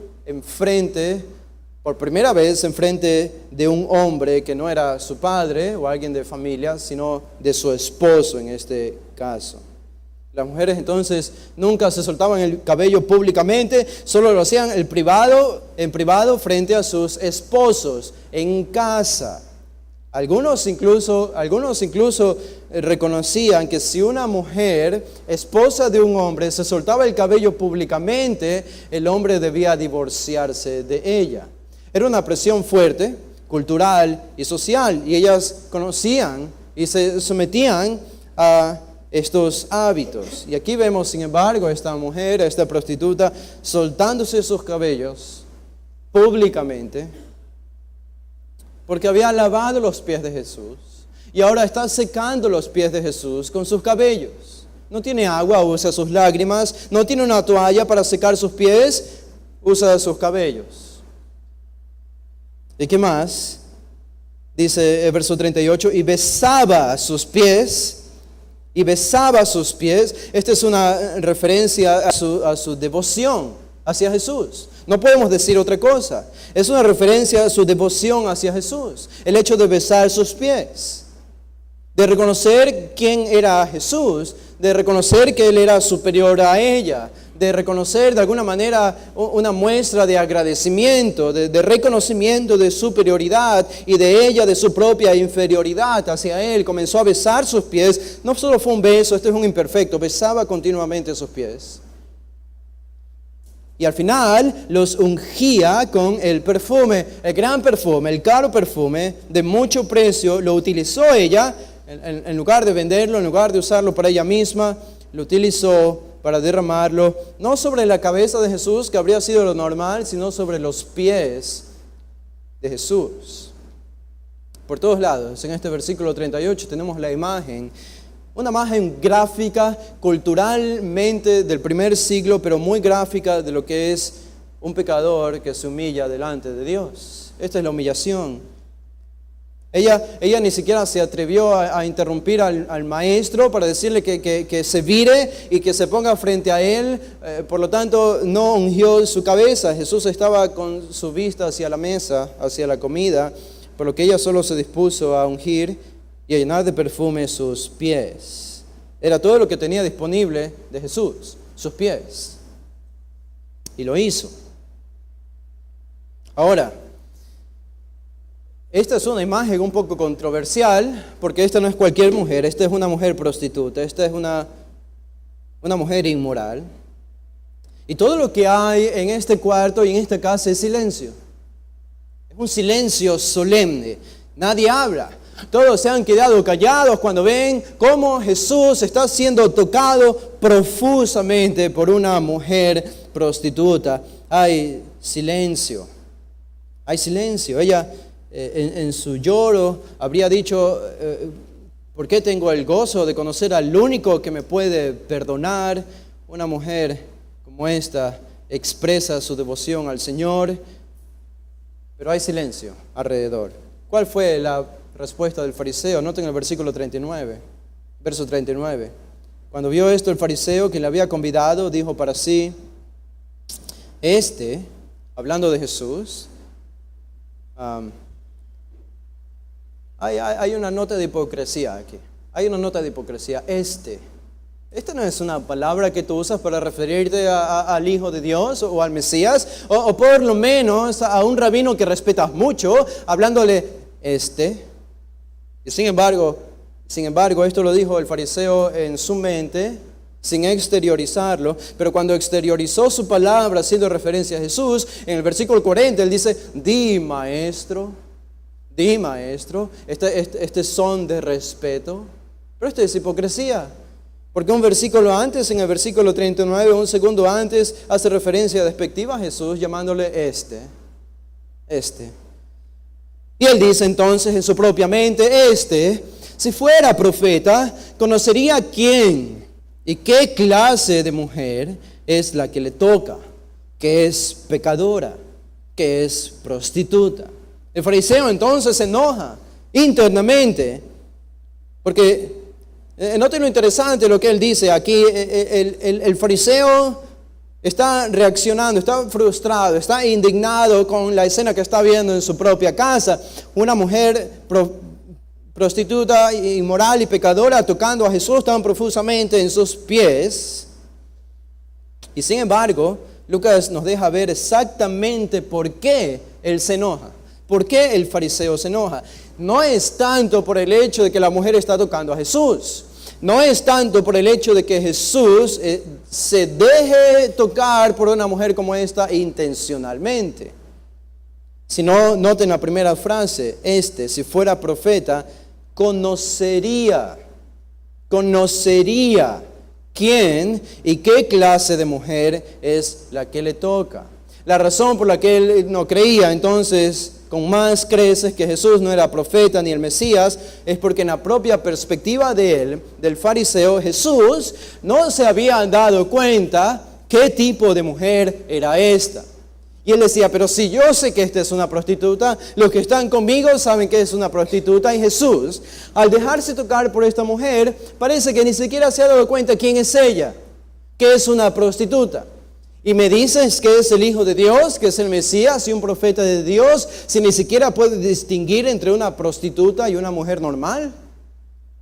Speaker 1: por primera vez enfrente de un hombre que no era su padre o alguien de familia, sino de su esposo en este caso. Las mujeres entonces nunca se soltaban el cabello públicamente, solo lo hacían en privado frente a sus esposos, en casa. Algunos incluso reconocían que si una mujer, esposa de un hombre, se soltaba el cabello públicamente, el hombre debía divorciarse de ella. Era una presión fuerte, cultural y social, y ellas conocían y se sometían a estos hábitos. Y aquí vemos, sin embargo, a esta mujer, a esta prostituta, soltándose sus cabellos públicamente, porque había lavado los pies de Jesús, y ahora está secando los pies de Jesús con sus cabellos. No tiene agua, usa sus lágrimas. No tiene una toalla para secar sus pies, usa sus cabellos. ¿Y qué más? Dice el verso 38, y besaba sus pies. Esta es una referencia a su devoción hacia Jesús. No podemos decir otra cosa. Es una referencia a su devoción hacia Jesús. El hecho de besar sus pies, de reconocer quién era Jesús, de reconocer que Él era superior a ella, de reconocer de alguna manera una muestra de agradecimiento, de reconocimiento de superioridad y de ella de su propia inferioridad hacia Él. Comenzó a besar sus pies. No solo fue un beso, este es un imperfecto, besaba continuamente sus pies. Y al final los ungía con el perfume, el gran perfume, el caro perfume de mucho precio. Lo utilizó ella, en lugar de venderlo, en lugar de usarlo para ella misma, lo utilizó para derramarlo, no sobre la cabeza de Jesús, que habría sido lo normal, sino sobre los pies de Jesús. Por todos lados, en este versículo 38 tenemos la imagen, una imagen gráfica, culturalmente del primer siglo, pero muy gráfica de lo que es un pecador que se humilla delante de Dios. Esta es la humillación. Ella ni siquiera se atrevió a interrumpir al maestro para decirle que se vire y que se ponga frente a él. Por lo tanto, no ungió su cabeza. Jesús estaba con su vista hacia la mesa, hacia la comida, por lo que ella solo se dispuso a ungir y a llenar de perfume sus pies. Era todo lo que tenía disponible de Jesús, sus pies. Y lo hizo. Ahora, Esta es una imagen un poco controversial, porque esta no es cualquier mujer, esta es una mujer prostituta, esta es una mujer inmoral. Y todo lo que hay en este cuarto y en esta casa es silencio. Es un silencio solemne, nadie habla. Todos se han quedado callados cuando ven cómo Jesús está siendo tocado profusamente por una mujer prostituta. Hay silencio, hay silencio. Ella en su lloro habría dicho, ¿por qué tengo el gozo de conocer al único que me puede perdonar? Una mujer como esta expresa su devoción al Señor, pero hay silencio alrededor. ¿Cuál fue la respuesta del fariseo? Noten el versículo 39, verso 39. Cuando vio esto el fariseo que le había convidado, dijo para sí, hablando de Jesús, hay una nota de hipocresía aquí. Hay una nota de hipocresía. Esta no es una palabra que tú usas para referirte al Hijo de Dios o al Mesías, o por lo menos a un rabino que respetas mucho, hablándole Y sin embargo, esto lo dijo el fariseo en su mente, sin exteriorizarlo, pero cuando exteriorizó su palabra haciendo referencia a Jesús, en el versículo 40 él dice, di maestro, este son de respeto, pero esto es hipocresía. Porque un versículo antes, en el versículo 39, un segundo antes, hace referencia despectiva a Jesús llamándole este. Y él dice entonces en su propia mente, si fuera profeta, conocería quién y qué clase de mujer es la que le toca, que es pecadora, que es prostituta. El fariseo entonces se enoja internamente, porque noten lo interesante lo que él dice aquí. El fariseo está reaccionando, está frustrado, está indignado con la escena que está viendo en su propia casa. Una mujer prostituta, inmoral y pecadora tocando a Jesús tan profusamente en sus pies. Y sin embargo, Lucas nos deja ver exactamente por qué él se enoja. ¿Por qué el fariseo se enoja? No es tanto por el hecho de que la mujer está tocando a Jesús. No es tanto por el hecho de que Jesús se deje tocar por una mujer como esta intencionalmente. Sino, noten la primera frase, si fuera profeta, conocería quién y qué clase de mujer es la que le toca. La razón por la que él no creía entonces con más creces que Jesús no era profeta ni el Mesías, es porque en la propia perspectiva de él, del fariseo, Jesús no se había dado cuenta qué tipo de mujer era esta. Y él decía, pero si yo sé que esta es una prostituta, los que están conmigo saben que es una prostituta. Y Jesús, al dejarse tocar por esta mujer, parece que ni siquiera se ha dado cuenta quién es ella, que es una prostituta. Y me dices que es el Hijo de Dios, que es el Mesías y un profeta de Dios, si ni siquiera puede distinguir entre una prostituta y una mujer normal.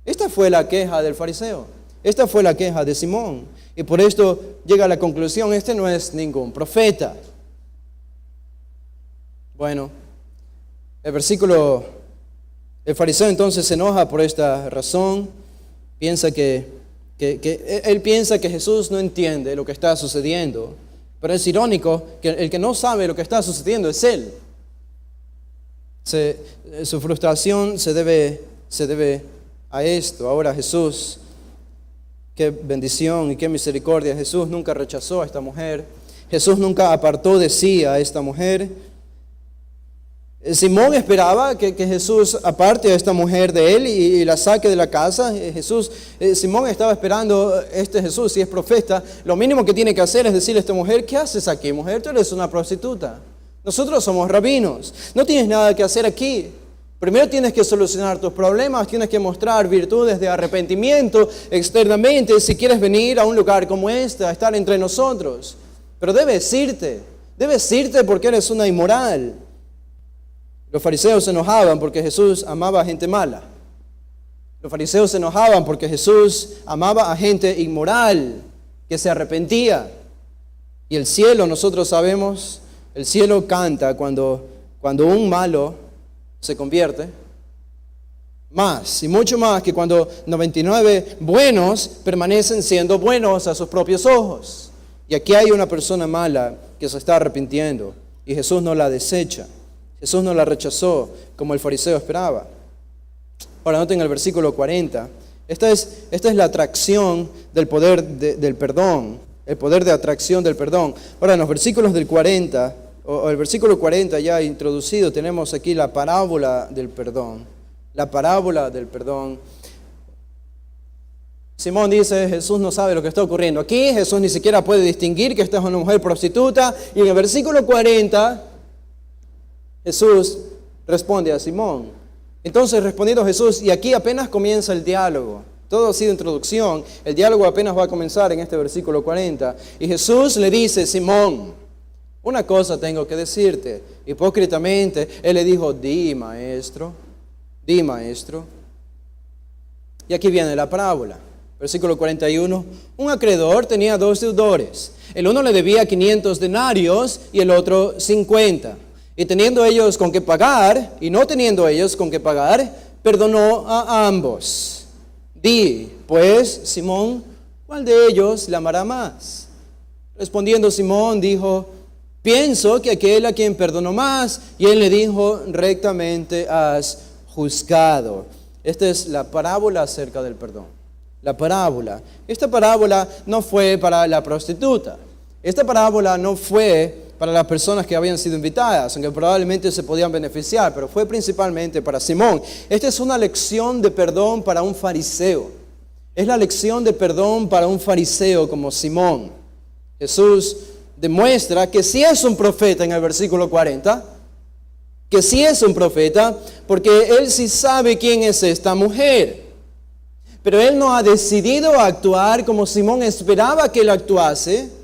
Speaker 1: Esta fue la queja del fariseo. Esta fue la queja de Simón. Y por esto llega a la conclusión, no es ningún profeta. Bueno, el fariseo entonces se enoja por esta razón. Él piensa que Jesús no entiende lo que está sucediendo. Pero es irónico que el que no sabe lo que está sucediendo es él. Su frustración se debe a esto. Ahora Jesús, qué bendición y qué misericordia. Jesús nunca rechazó a esta mujer. Jesús nunca apartó de sí a esta mujer. Simón esperaba que Jesús aparte a esta mujer de él y la saque de la casa. Simón estaba esperando, Jesús, si es profeta, lo mínimo que tiene que hacer es decirle a esta mujer, ¿qué haces aquí, mujer? Tú eres una prostituta. Nosotros somos rabinos. No tienes nada que hacer aquí. Primero tienes que solucionar tus problemas, tienes que mostrar virtudes de arrepentimiento externamente si quieres venir a un lugar como este, a estar entre nosotros. Pero debes irte porque eres una inmoral. Los fariseos se enojaban porque Jesús amaba a gente mala. Los fariseos se enojaban porque Jesús amaba a gente inmoral, que se arrepentía. Y el cielo, nosotros sabemos, el cielo canta cuando un malo se convierte. Más y mucho más que cuando 99 buenos permanecen siendo buenos a sus propios ojos. Y aquí hay una persona mala que se está arrepintiendo y Jesús no la desecha. Jesús no la rechazó como el fariseo esperaba. Ahora noten el versículo 40. Esta es la atracción del poder del perdón. El poder de atracción del perdón. Ahora en los versículos del 40, o el versículo 40 ya introducido, tenemos aquí la parábola del perdón. La parábola del perdón. Simón dice, Jesús no sabe lo que está ocurriendo aquí. Jesús ni siquiera puede distinguir que esta es una mujer prostituta. Y en el versículo 40, Jesús responde a Simón. Entonces respondiendo Jesús, y aquí apenas comienza el diálogo. Todo ha sido introducción. El diálogo apenas va a comenzar en este versículo 40. Y Jesús le dice, Simón, una cosa tengo que decirte. Hipócritamente, él le dijo, di maestro. Di maestro. Y aquí viene la parábola. Versículo 41. Un acreedor tenía 2 deudores. El uno le debía 500 denarios y el otro 50. Y teniendo ellos con qué pagar, y no teniendo ellos con qué pagar, perdonó a ambos. Di, pues, Simón, ¿cuál de ellos le amará más? Respondiendo Simón, dijo, pienso que aquel a quien perdonó más. Y él le dijo, rectamente has juzgado. Esta es la parábola acerca del perdón. La parábola. Esta parábola no fue para la prostituta. Esta parábola no fue para las personas que habían sido invitadas, aunque probablemente se podían beneficiar, pero fue principalmente para Simón. Esta es una lección de perdón para un fariseo. Es la lección de perdón para un fariseo como Simón. Jesús demuestra que sí es un profeta en el versículo 40, que sí es un profeta, porque él sí sabe quién es esta mujer. Pero él no ha decidido actuar como Simón esperaba que él actuase,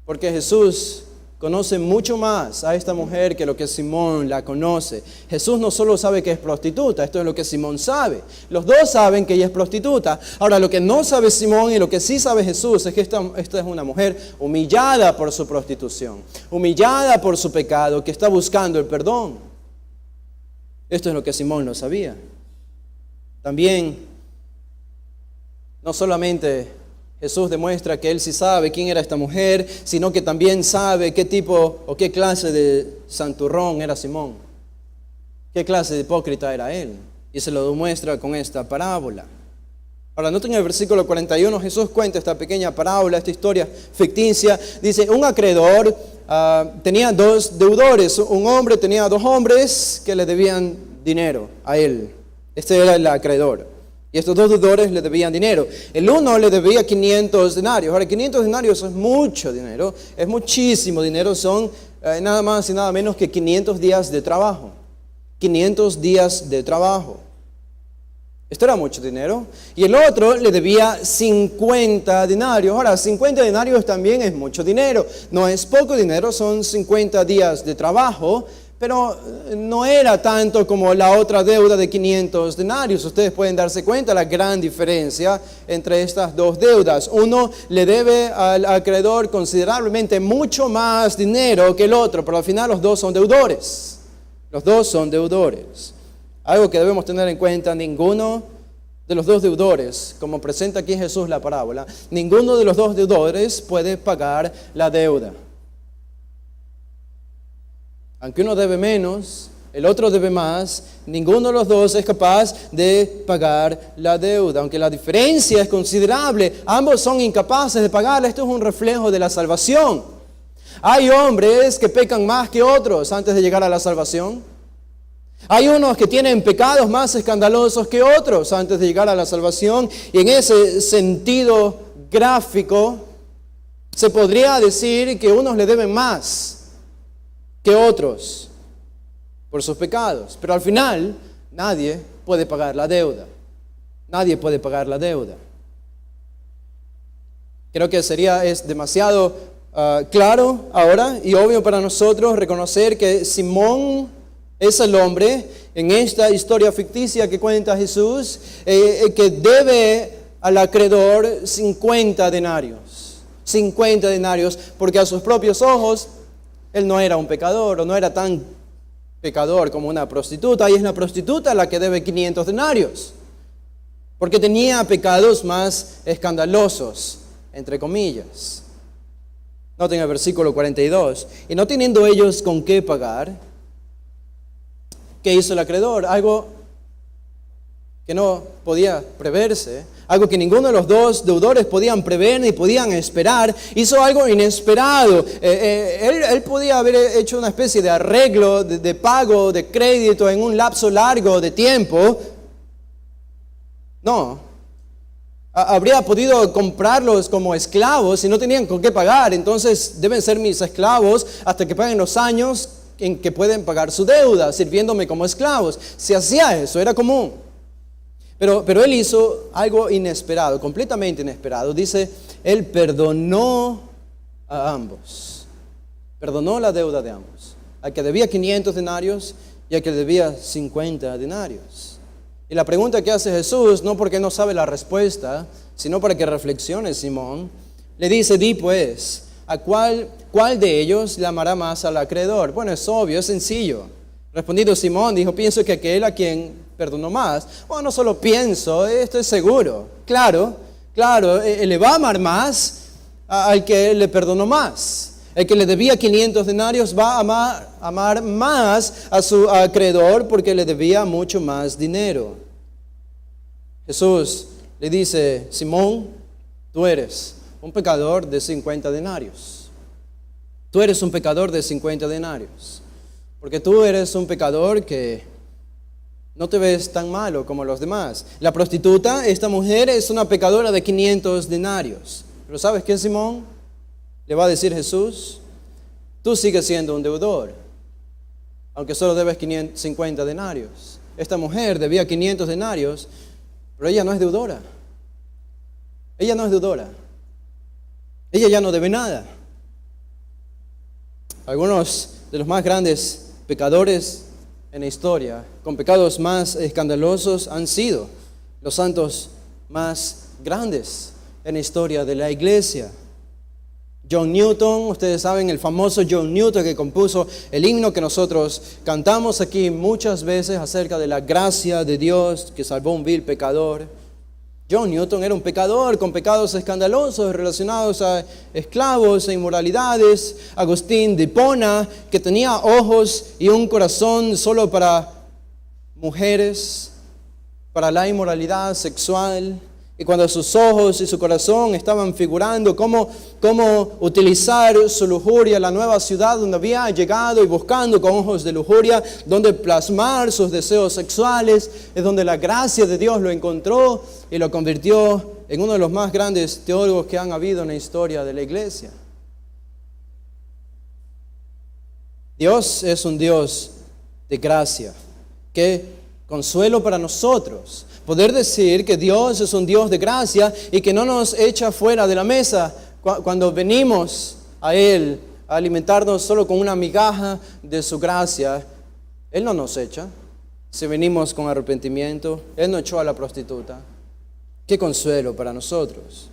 Speaker 1: porque Jesús conoce mucho más a esta mujer que lo que Simón la conoce. Jesús no solo sabe que es prostituta, esto es lo que Simón sabe. Los dos saben que ella es prostituta. Ahora, lo que no sabe Simón y lo que sí sabe Jesús es que esta es una mujer humillada por su prostitución, humillada por su pecado, que está buscando el perdón. Esto es lo que Simón no sabía. También, no solamente Jesús demuestra que él sí sabe quién era esta mujer, sino que también sabe qué tipo o qué clase de santurrón era Simón. Qué clase de hipócrita era él. Y se lo demuestra con esta parábola. Ahora, noten en el versículo 41, Jesús cuenta esta pequeña parábola, esta historia ficticia. Dice, un acreedor tenía 2 deudores. Un hombre tenía 2 hombres que le debían dinero a él. Este era el acreedor. Y estos 2 deudores le debían dinero. El uno le debía 500 denarios. Ahora, 500 denarios es mucho dinero. Es muchísimo dinero. Son nada más y nada menos que 500 días de trabajo. 500 días de trabajo. Esto era mucho dinero. Y el otro le debía 50 denarios. Ahora, 50 denarios también es mucho dinero. No es poco dinero, son 50 días de trabajo. Pero no era tanto como la otra deuda de 500 denarios. Ustedes pueden darse cuenta la gran diferencia entre estas 2 deudas. Uno le debe al acreedor considerablemente mucho más dinero que el otro, pero al final los 2 son deudores. Los 2 son deudores. Algo que debemos tener en cuenta, ninguno de los 2 deudores, como presenta aquí Jesús la parábola, ninguno de los 2 deudores puede pagar la deuda. Aunque uno debe menos, el otro debe más, ninguno de los 2 es capaz de pagar la deuda. Aunque la diferencia es considerable, ambos son incapaces de pagarla. Esto es un reflejo de la salvación. Hay hombres que pecan más que otros antes de llegar a la salvación. Hay unos que tienen pecados más escandalosos que otros antes de llegar a la salvación. Y en ese sentido gráfico, se podría decir que unos le deben más que otros por sus pecados. Pero al final, nadie puede pagar la deuda. Nadie puede pagar la deuda. Creo que es demasiado claro ahora y obvio para nosotros reconocer que Simón es el hombre en esta historia ficticia que cuenta Jesús, que debe al acreedor 50 denarios. 50 denarios, porque a sus propios ojos él no era un pecador o no era tan pecador como una prostituta, y es la prostituta la que debe 500 denarios, porque tenía pecados más escandalosos, entre comillas. Noten el versículo 42. Y no teniendo ellos con qué pagar, ¿qué hizo el acreedor? Algo que no podía preverse, algo que ninguno de los dos deudores podían prever ni podían esperar. Hizo algo inesperado. Él podía haber hecho una especie de arreglo, de pago, de crédito en un lapso largo de tiempo. No. Habría podido comprarlos como esclavos y no tenían con qué pagar. Entonces deben ser mis esclavos hasta que paguen los años en que pueden pagar su deuda, sirviéndome como esclavos. Se hacía eso, era común. Pero él hizo algo inesperado, completamente inesperado. Dice, él perdonó a ambos. Perdonó la deuda de ambos. Al que debía 500 denarios y al que debía 50 denarios. Y la pregunta que hace Jesús, no porque no sabe la respuesta, sino para que reflexione Simón, le dice, di pues, ¿a cuál de ellos le amará más al acreedor? Bueno, es obvio, es sencillo. Respondido Simón, dijo, pienso que aquel a quien perdonó más. Bueno, no solo pienso, estoy seguro. Claro, le va a amar más al que le perdonó más. El que le debía 500 denarios va a amar más a su acreedor porque le debía mucho más dinero. Jesús le dice, Simón, tú eres un pecador de 50 denarios. Tú eres un pecador de 50 denarios. Porque tú eres un pecador que no te ves tan malo como los demás. La prostituta, esta mujer, es una pecadora de 500 denarios. Pero ¿sabes qué, Simón? Le va a decir Jesús, tú sigues siendo un deudor, aunque solo debes 50 denarios. Esta mujer debía 500 denarios, pero ella no es deudora. Ella no es deudora. Ella ya no debe nada. Algunos de los más grandes pecadores en la historia, con pecados más escandalosos, han sido los santos más grandes en la historia de la iglesia. John Newton, ustedes saben, el famoso John Newton que compuso el himno que nosotros cantamos aquí muchas veces acerca de la gracia de Dios que salvó a un vil pecador. John Newton era un pecador con pecados escandalosos relacionados a esclavos e inmoralidades. Agustín de Hipona, que tenía ojos y un corazón solo para mujeres, para la inmoralidad sexual. Y cuando sus ojos y su corazón estaban figurando cómo utilizar su lujuria, la nueva ciudad donde había llegado y buscando con ojos de lujuria, donde plasmar sus deseos sexuales, es donde la gracia de Dios lo encontró y lo convirtió en uno de los más grandes teólogos que han habido en la historia de la iglesia. Dios es un Dios de gracia, que consuelo para nosotros. Poder decir que Dios es un Dios de gracia y que no nos echa fuera de la mesa cuando venimos a Él a alimentarnos solo con una migaja de su gracia. Él no nos echa. Si venimos con arrepentimiento, Él no echó a la prostituta. Qué consuelo para nosotros.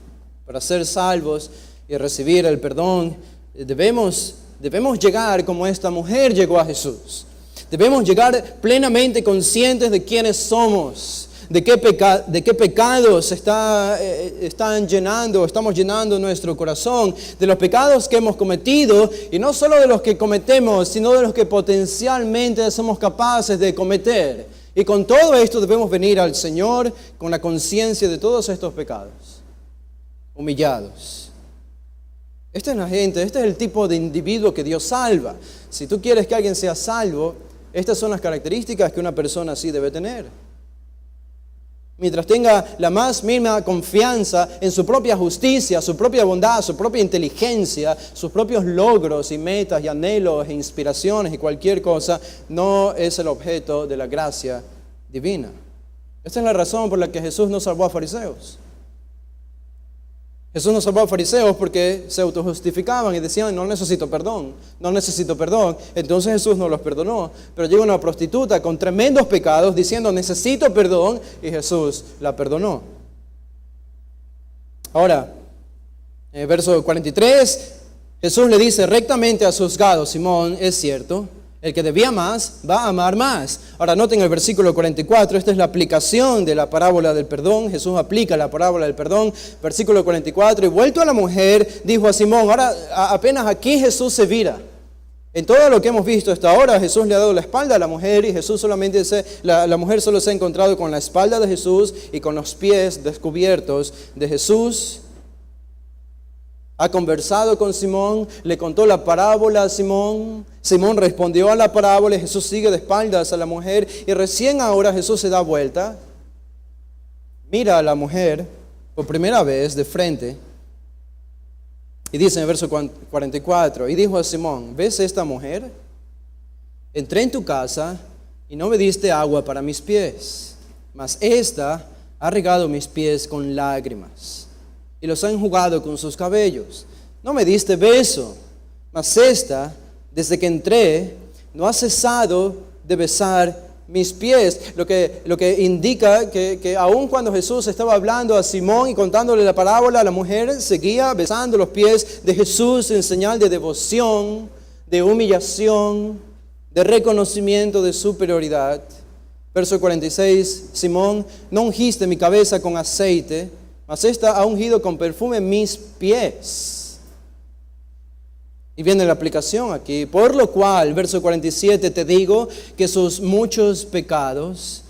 Speaker 1: Para ser salvos y recibir el perdón, debemos llegar como esta mujer llegó a Jesús. Debemos llegar plenamente conscientes de quiénes somos, de qué pecados estamos llenando nuestro corazón, de los pecados que hemos cometido, y no solo de los que cometemos, sino de los que potencialmente somos capaces de cometer. Y con todo esto debemos venir al Señor con la conciencia de todos estos pecados, humillados. Esta es la gente, este es el tipo de individuo que Dios salva. Si tú quieres que alguien sea salvo, estas son las características que una persona así debe tener. Mientras tenga la más mínima confianza en su propia justicia, su propia bondad, su propia inteligencia, sus propios logros y metas y anhelos e inspiraciones y cualquier cosa, no es el objeto de la gracia divina. Esta es la razón por la que Jesús no salvó a fariseos. Jesús no salvó a fariseos porque se autojustificaban y decían, no necesito perdón. Entonces Jesús no los perdonó. Pero llega una prostituta con tremendos pecados diciendo, necesito perdón, y Jesús la perdonó. Ahora, en el verso 43, Jesús le dice, rectamente has juzgado, Simón, es cierto, El que debía más va a amar más. Ahora noten el versículo 44, esta es la aplicación de la parábola del perdón. Jesús aplica la parábola del perdón. Versículo 44, y vuelto a la mujer, dijo a Simón, ahora apenas aquí Jesús se vira. En todo lo que hemos visto hasta ahora, Jesús le ha dado la espalda a la mujer y Jesús solamente la mujer solo se ha encontrado con la espalda de Jesús y con los pies descubiertos de Jesús. Ha conversado con Simón, le contó la parábola a Simón. Simón respondió a la parábola y Jesús sigue de espaldas a la mujer. Y recién ahora Jesús se da vuelta, mira a la mujer por primera vez de frente. Y dice en el verso 44, y dijo a Simón, ¿ves esta mujer? Entré en tu casa y no me diste agua para mis pies, mas esta ha regado mis pies con lágrimas y los ha enjugado con sus cabellos. No me diste beso, mas esta, desde que entré, no ha cesado de besar mis pies. Lo que indica que aun cuando Jesús estaba hablando a Simón y contándole la parábola, la mujer seguía besando los pies de Jesús en señal de devoción, de humillación, de reconocimiento de superioridad. Verso 46, Simón, no ungiste mi cabeza con aceite, mas esta ha ungido con perfume mis pies. Y viene la aplicación aquí. Por lo cual, verso 47, te digo que sus muchos pecados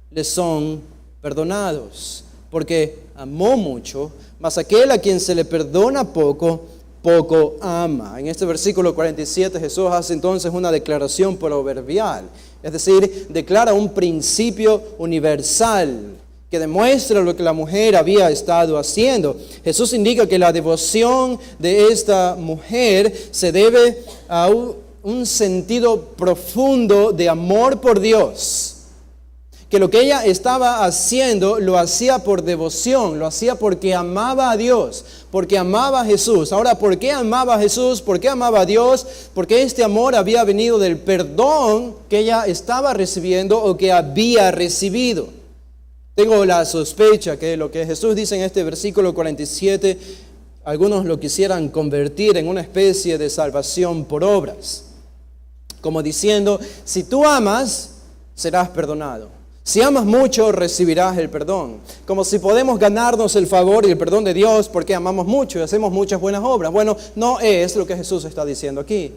Speaker 1: le son perdonados, porque amó mucho, mas aquel a quien se le perdona poco, poco ama. En este versículo 47 Jesús hace entonces una declaración proverbial, es decir, declara un principio universal que demuestra lo que la mujer había estado haciendo. Jesús indica que la devoción de esta mujer se debe a un sentido profundo de amor por Dios. Que lo que ella estaba haciendo lo hacía por devoción, lo hacía porque amaba a Dios, porque amaba a Jesús. Ahora, ¿por qué amaba a Jesús? ¿Por qué amaba a Dios? Porque este amor había venido del perdón que ella estaba recibiendo o que había recibido. Tengo la sospecha que lo que Jesús dice en este versículo 47, algunos lo quisieran convertir en una especie de salvación por obras. Como diciendo, si tú amas, serás perdonado. Si amas mucho, recibirás el perdón. Como si podemos ganarnos el favor y el perdón de Dios porque amamos mucho y hacemos muchas buenas obras. Bueno, no es lo que Jesús está diciendo aquí.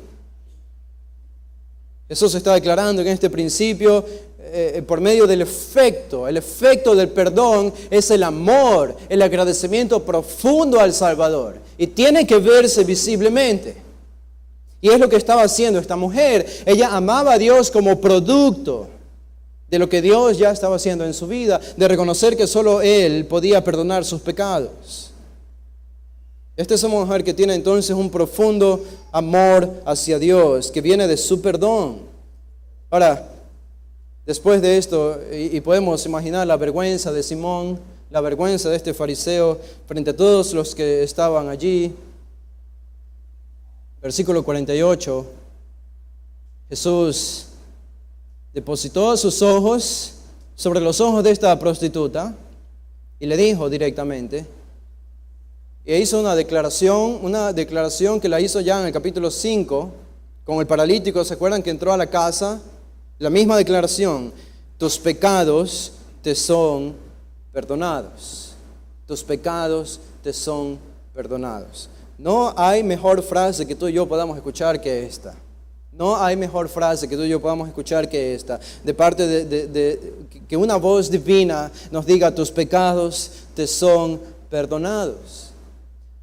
Speaker 1: Jesús está declarando en este principio, por medio del efecto. El efecto del perdón es el amor, el agradecimiento profundo al Salvador. Y tiene que verse visiblemente. Y es lo que estaba haciendo esta mujer. Ella amaba a Dios como producto de lo que Dios ya estaba haciendo en su vida, de reconocer que solo Él podía perdonar sus pecados. Esta es una mujer que tiene entonces un profundo amor hacia Dios, que viene de su perdón. Ahora, después de esto, y podemos imaginar la vergüenza de Simón, la vergüenza de este fariseo frente a todos los que estaban allí. Versículo 48, Jesús depositó sus ojos sobre los ojos de esta prostituta y le dijo directamente, y hizo una declaración que la hizo ya en el capítulo 5, con el paralítico. ¿Se acuerdan que entró a la casa? La misma declaración, tus pecados te son perdonados. Tus pecados te son perdonados. No hay mejor frase que tú y yo podamos escuchar que esta. No hay mejor frase que tú y yo podamos escuchar que esta. De parte de que una voz divina nos diga, tus pecados te son perdonados.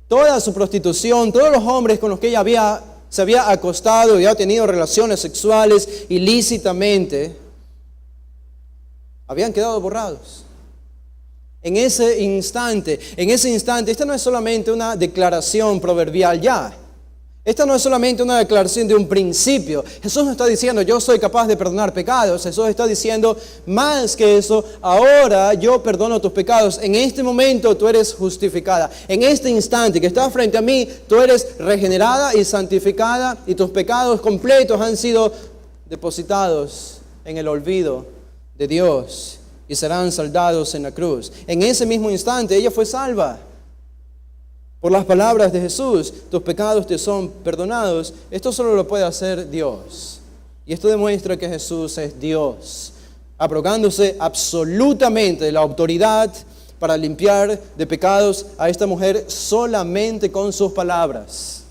Speaker 1: Toda su prostitución, todos los hombres con los que ella se había acostado y había tenido relaciones sexuales ilícitamente, habían quedado borrados. En ese instante, esta no es solamente una declaración proverbial ya. Esta no es solamente una declaración de un principio. Jesús no está diciendo, yo soy capaz de perdonar pecados. Jesús está diciendo, más que eso, ahora yo perdono tus pecados. En este momento tú eres justificada. En este instante que estás frente a mí, tú eres regenerada y santificada y tus pecados completos han sido depositados en el olvido de Dios y serán saldados en la cruz. En ese mismo instante ella fue salva. Por las palabras de Jesús, tus pecados te son perdonados. Esto solo lo puede hacer Dios. Y esto demuestra que Jesús es Dios, abrogándose absolutamente de la autoridad para limpiar de pecados a esta mujer solamente con sus palabras.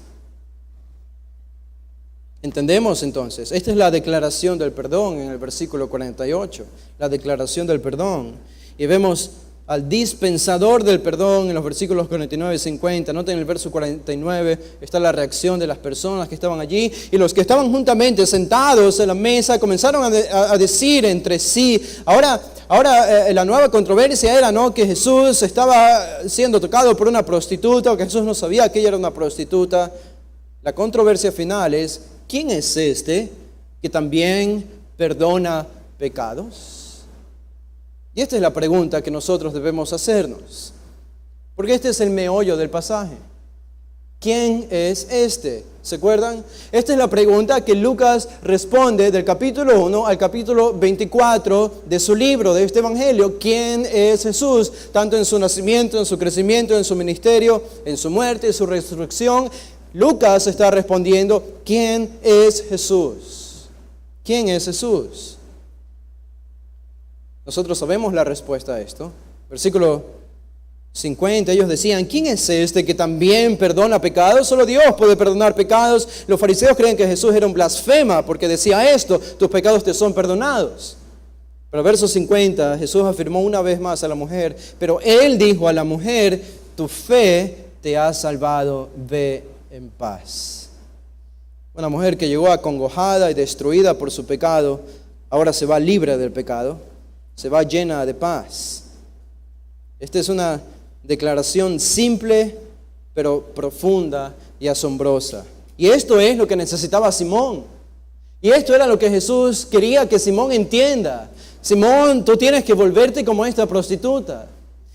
Speaker 1: ¿Entendemos entonces? Esta es la declaración del perdón en el versículo 48, la declaración del perdón. Y vemos al dispensador del perdón en los versículos 49 y 50. Noten el verso 49, está la reacción de las personas que estaban allí. Y los que estaban juntamente sentados en la mesa comenzaron a decir entre sí. Ahora la nueva controversia era, ¿no?, que Jesús estaba siendo tocado por una prostituta, o que Jesús no sabía que ella era una prostituta. La controversia final es, ¿quién es este que también perdona pecados? Y esta es la pregunta que nosotros debemos hacernos, porque este es el meollo del pasaje. ¿Quién es este? ¿Se acuerdan? Esta es la pregunta que Lucas responde del capítulo 1 al capítulo 24 de su libro, de este evangelio. ¿Quién es Jesús? Tanto en su nacimiento, en su crecimiento, en su ministerio, en su muerte, en su resurrección. Lucas está respondiendo, ¿quién es Jesús? ¿Quién es Jesús? Nosotros sabemos la respuesta a esto. Versículo 50, ellos decían, ¿quién es este que también perdona pecados? Solo Dios puede perdonar pecados. Los fariseos creen que Jesús era un blasfema porque decía esto, tus pecados te son perdonados. Pero verso 50, Jesús afirmó una vez más a la mujer, pero Él dijo a la mujer, tu fe te ha salvado, ve en paz. Una mujer que llegó acongojada y destruida por su pecado, ahora se va libre del pecado. Se va llena de paz. Esta es una declaración simple, pero profunda y asombrosa. Y esto es lo que necesitaba Simón. Y esto era lo que Jesús quería que Simón entienda. Simón, tú tienes que volverte como esta prostituta.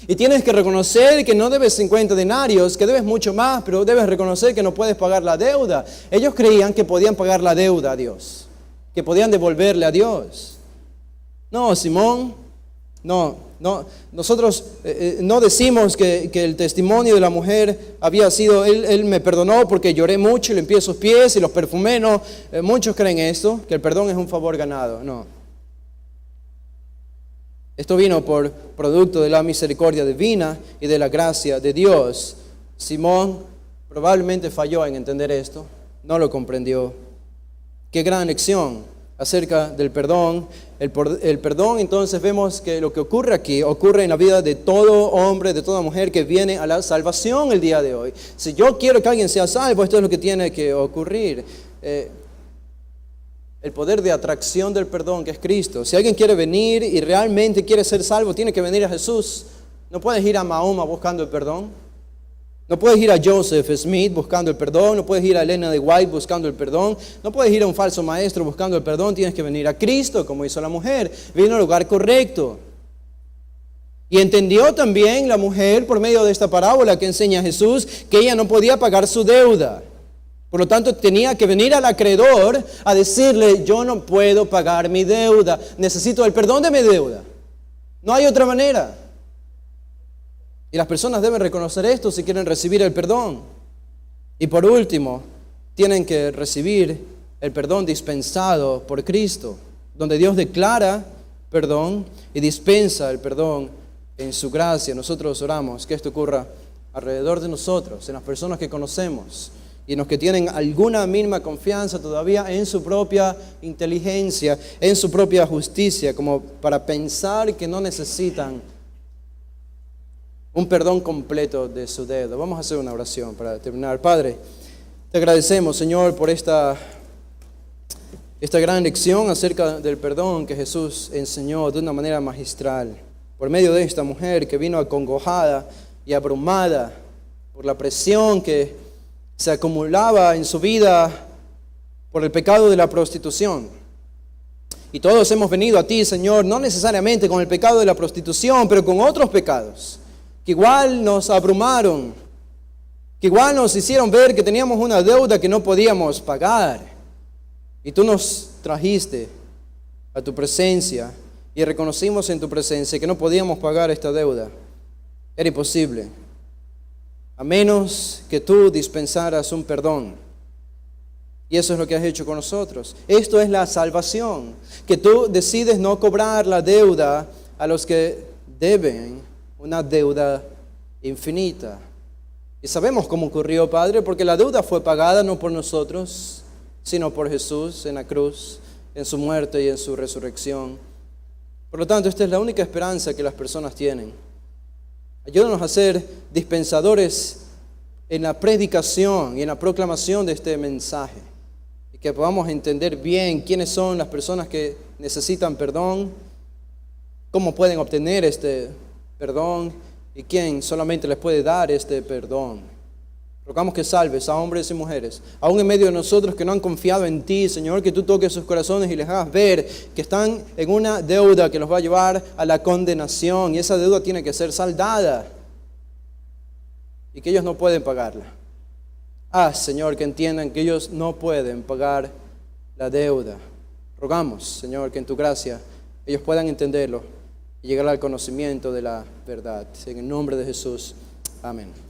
Speaker 1: Y tienes que reconocer que no debes 50 denarios, que debes mucho más, pero debes reconocer que no puedes pagar la deuda. Ellos creían que podían pagar la deuda a Dios, que podían devolverle a Dios. No, Simón, no, nosotros no decimos que el testimonio de la mujer había sido, él me perdonó porque lloré mucho y limpié sus pies y los perfumé. No, muchos creen esto, que el perdón es un favor ganado. No. Esto vino por producto de la misericordia divina y de la gracia de Dios. Simón probablemente falló en entender esto, no lo comprendió. Qué gran lección acerca del perdón. El perdón, entonces vemos que lo que ocurre aquí, ocurre en la vida de todo hombre, de toda mujer que viene a la salvación el día de hoy. Si yo quiero que alguien sea salvo, esto es lo que tiene que ocurrir. El poder de atracción del perdón, que es Cristo. Si alguien quiere venir y realmente quiere ser salvo, tiene que venir a Jesús. No puedes ir a Mahoma buscando el perdón. No puedes ir a Joseph Smith buscando el perdón, no puedes ir a Elena de White buscando el perdón, no puedes ir a un falso maestro buscando el perdón, tienes que venir a Cristo, como hizo la mujer, vino al lugar correcto. Y entendió también la mujer, por medio de esta parábola que enseña Jesús, que ella no podía pagar su deuda. Por lo tanto, tenía que venir al acreedor a decirle, yo no puedo pagar mi deuda, necesito el perdón de mi deuda. No hay otra manera. Y las personas deben reconocer esto si quieren recibir el perdón. Y por último, tienen que recibir el perdón dispensado por Cristo, donde Dios declara perdón y dispensa el perdón en su gracia. Nosotros oramos que esto ocurra alrededor de nosotros, en las personas que conocemos y en los que tienen alguna mínima confianza todavía en su propia inteligencia, en su propia justicia, como para pensar que no necesitan un perdón completo de su deuda. Vamos a hacer una oración para terminar. Padre, te agradecemos, Señor, por esta gran lección acerca del perdón que Jesús enseñó de una manera magistral, por medio de esta mujer que vino acongojada y abrumada por la presión que se acumulaba en su vida por el pecado de la prostitución. Y todos hemos venido a ti, Señor, no necesariamente con el pecado de la prostitución, pero con otros pecados que igual nos abrumaron, que igual nos hicieron ver que teníamos una deuda que no podíamos pagar. Y tú nos trajiste a tu presencia y reconocimos en tu presencia que no podíamos pagar esta deuda. Era imposible, a menos que tú dispensaras un perdón. Y eso es lo que has hecho con nosotros. Esto es la salvación, que tú decides no cobrar la deuda a los que deben una deuda infinita. Y sabemos cómo ocurrió, Padre, porque la deuda fue pagada no por nosotros, sino por Jesús en la cruz, en su muerte y en su resurrección. Por lo tanto, esta es la única esperanza que las personas tienen. Ayúdanos a ser dispensadores en la predicación y en la proclamación de este mensaje. Y que podamos entender bien quiénes son las personas que necesitan perdón, cómo pueden obtener este perdón y quién solamente les puede dar este perdón. Rogamos que salves a hombres y mujeres, aún en medio de nosotros que no han confiado en ti, Señor, que tú toques sus corazones y les hagas ver que están en una deuda que los va a llevar a la condenación, y esa deuda tiene que ser saldada y que ellos no pueden pagarla. Señor, que entiendan que ellos no pueden pagar la deuda. Rogamos, Señor, que en tu gracia ellos puedan entenderlo y llegar al conocimiento de la verdad. En el nombre de Jesús. Amén.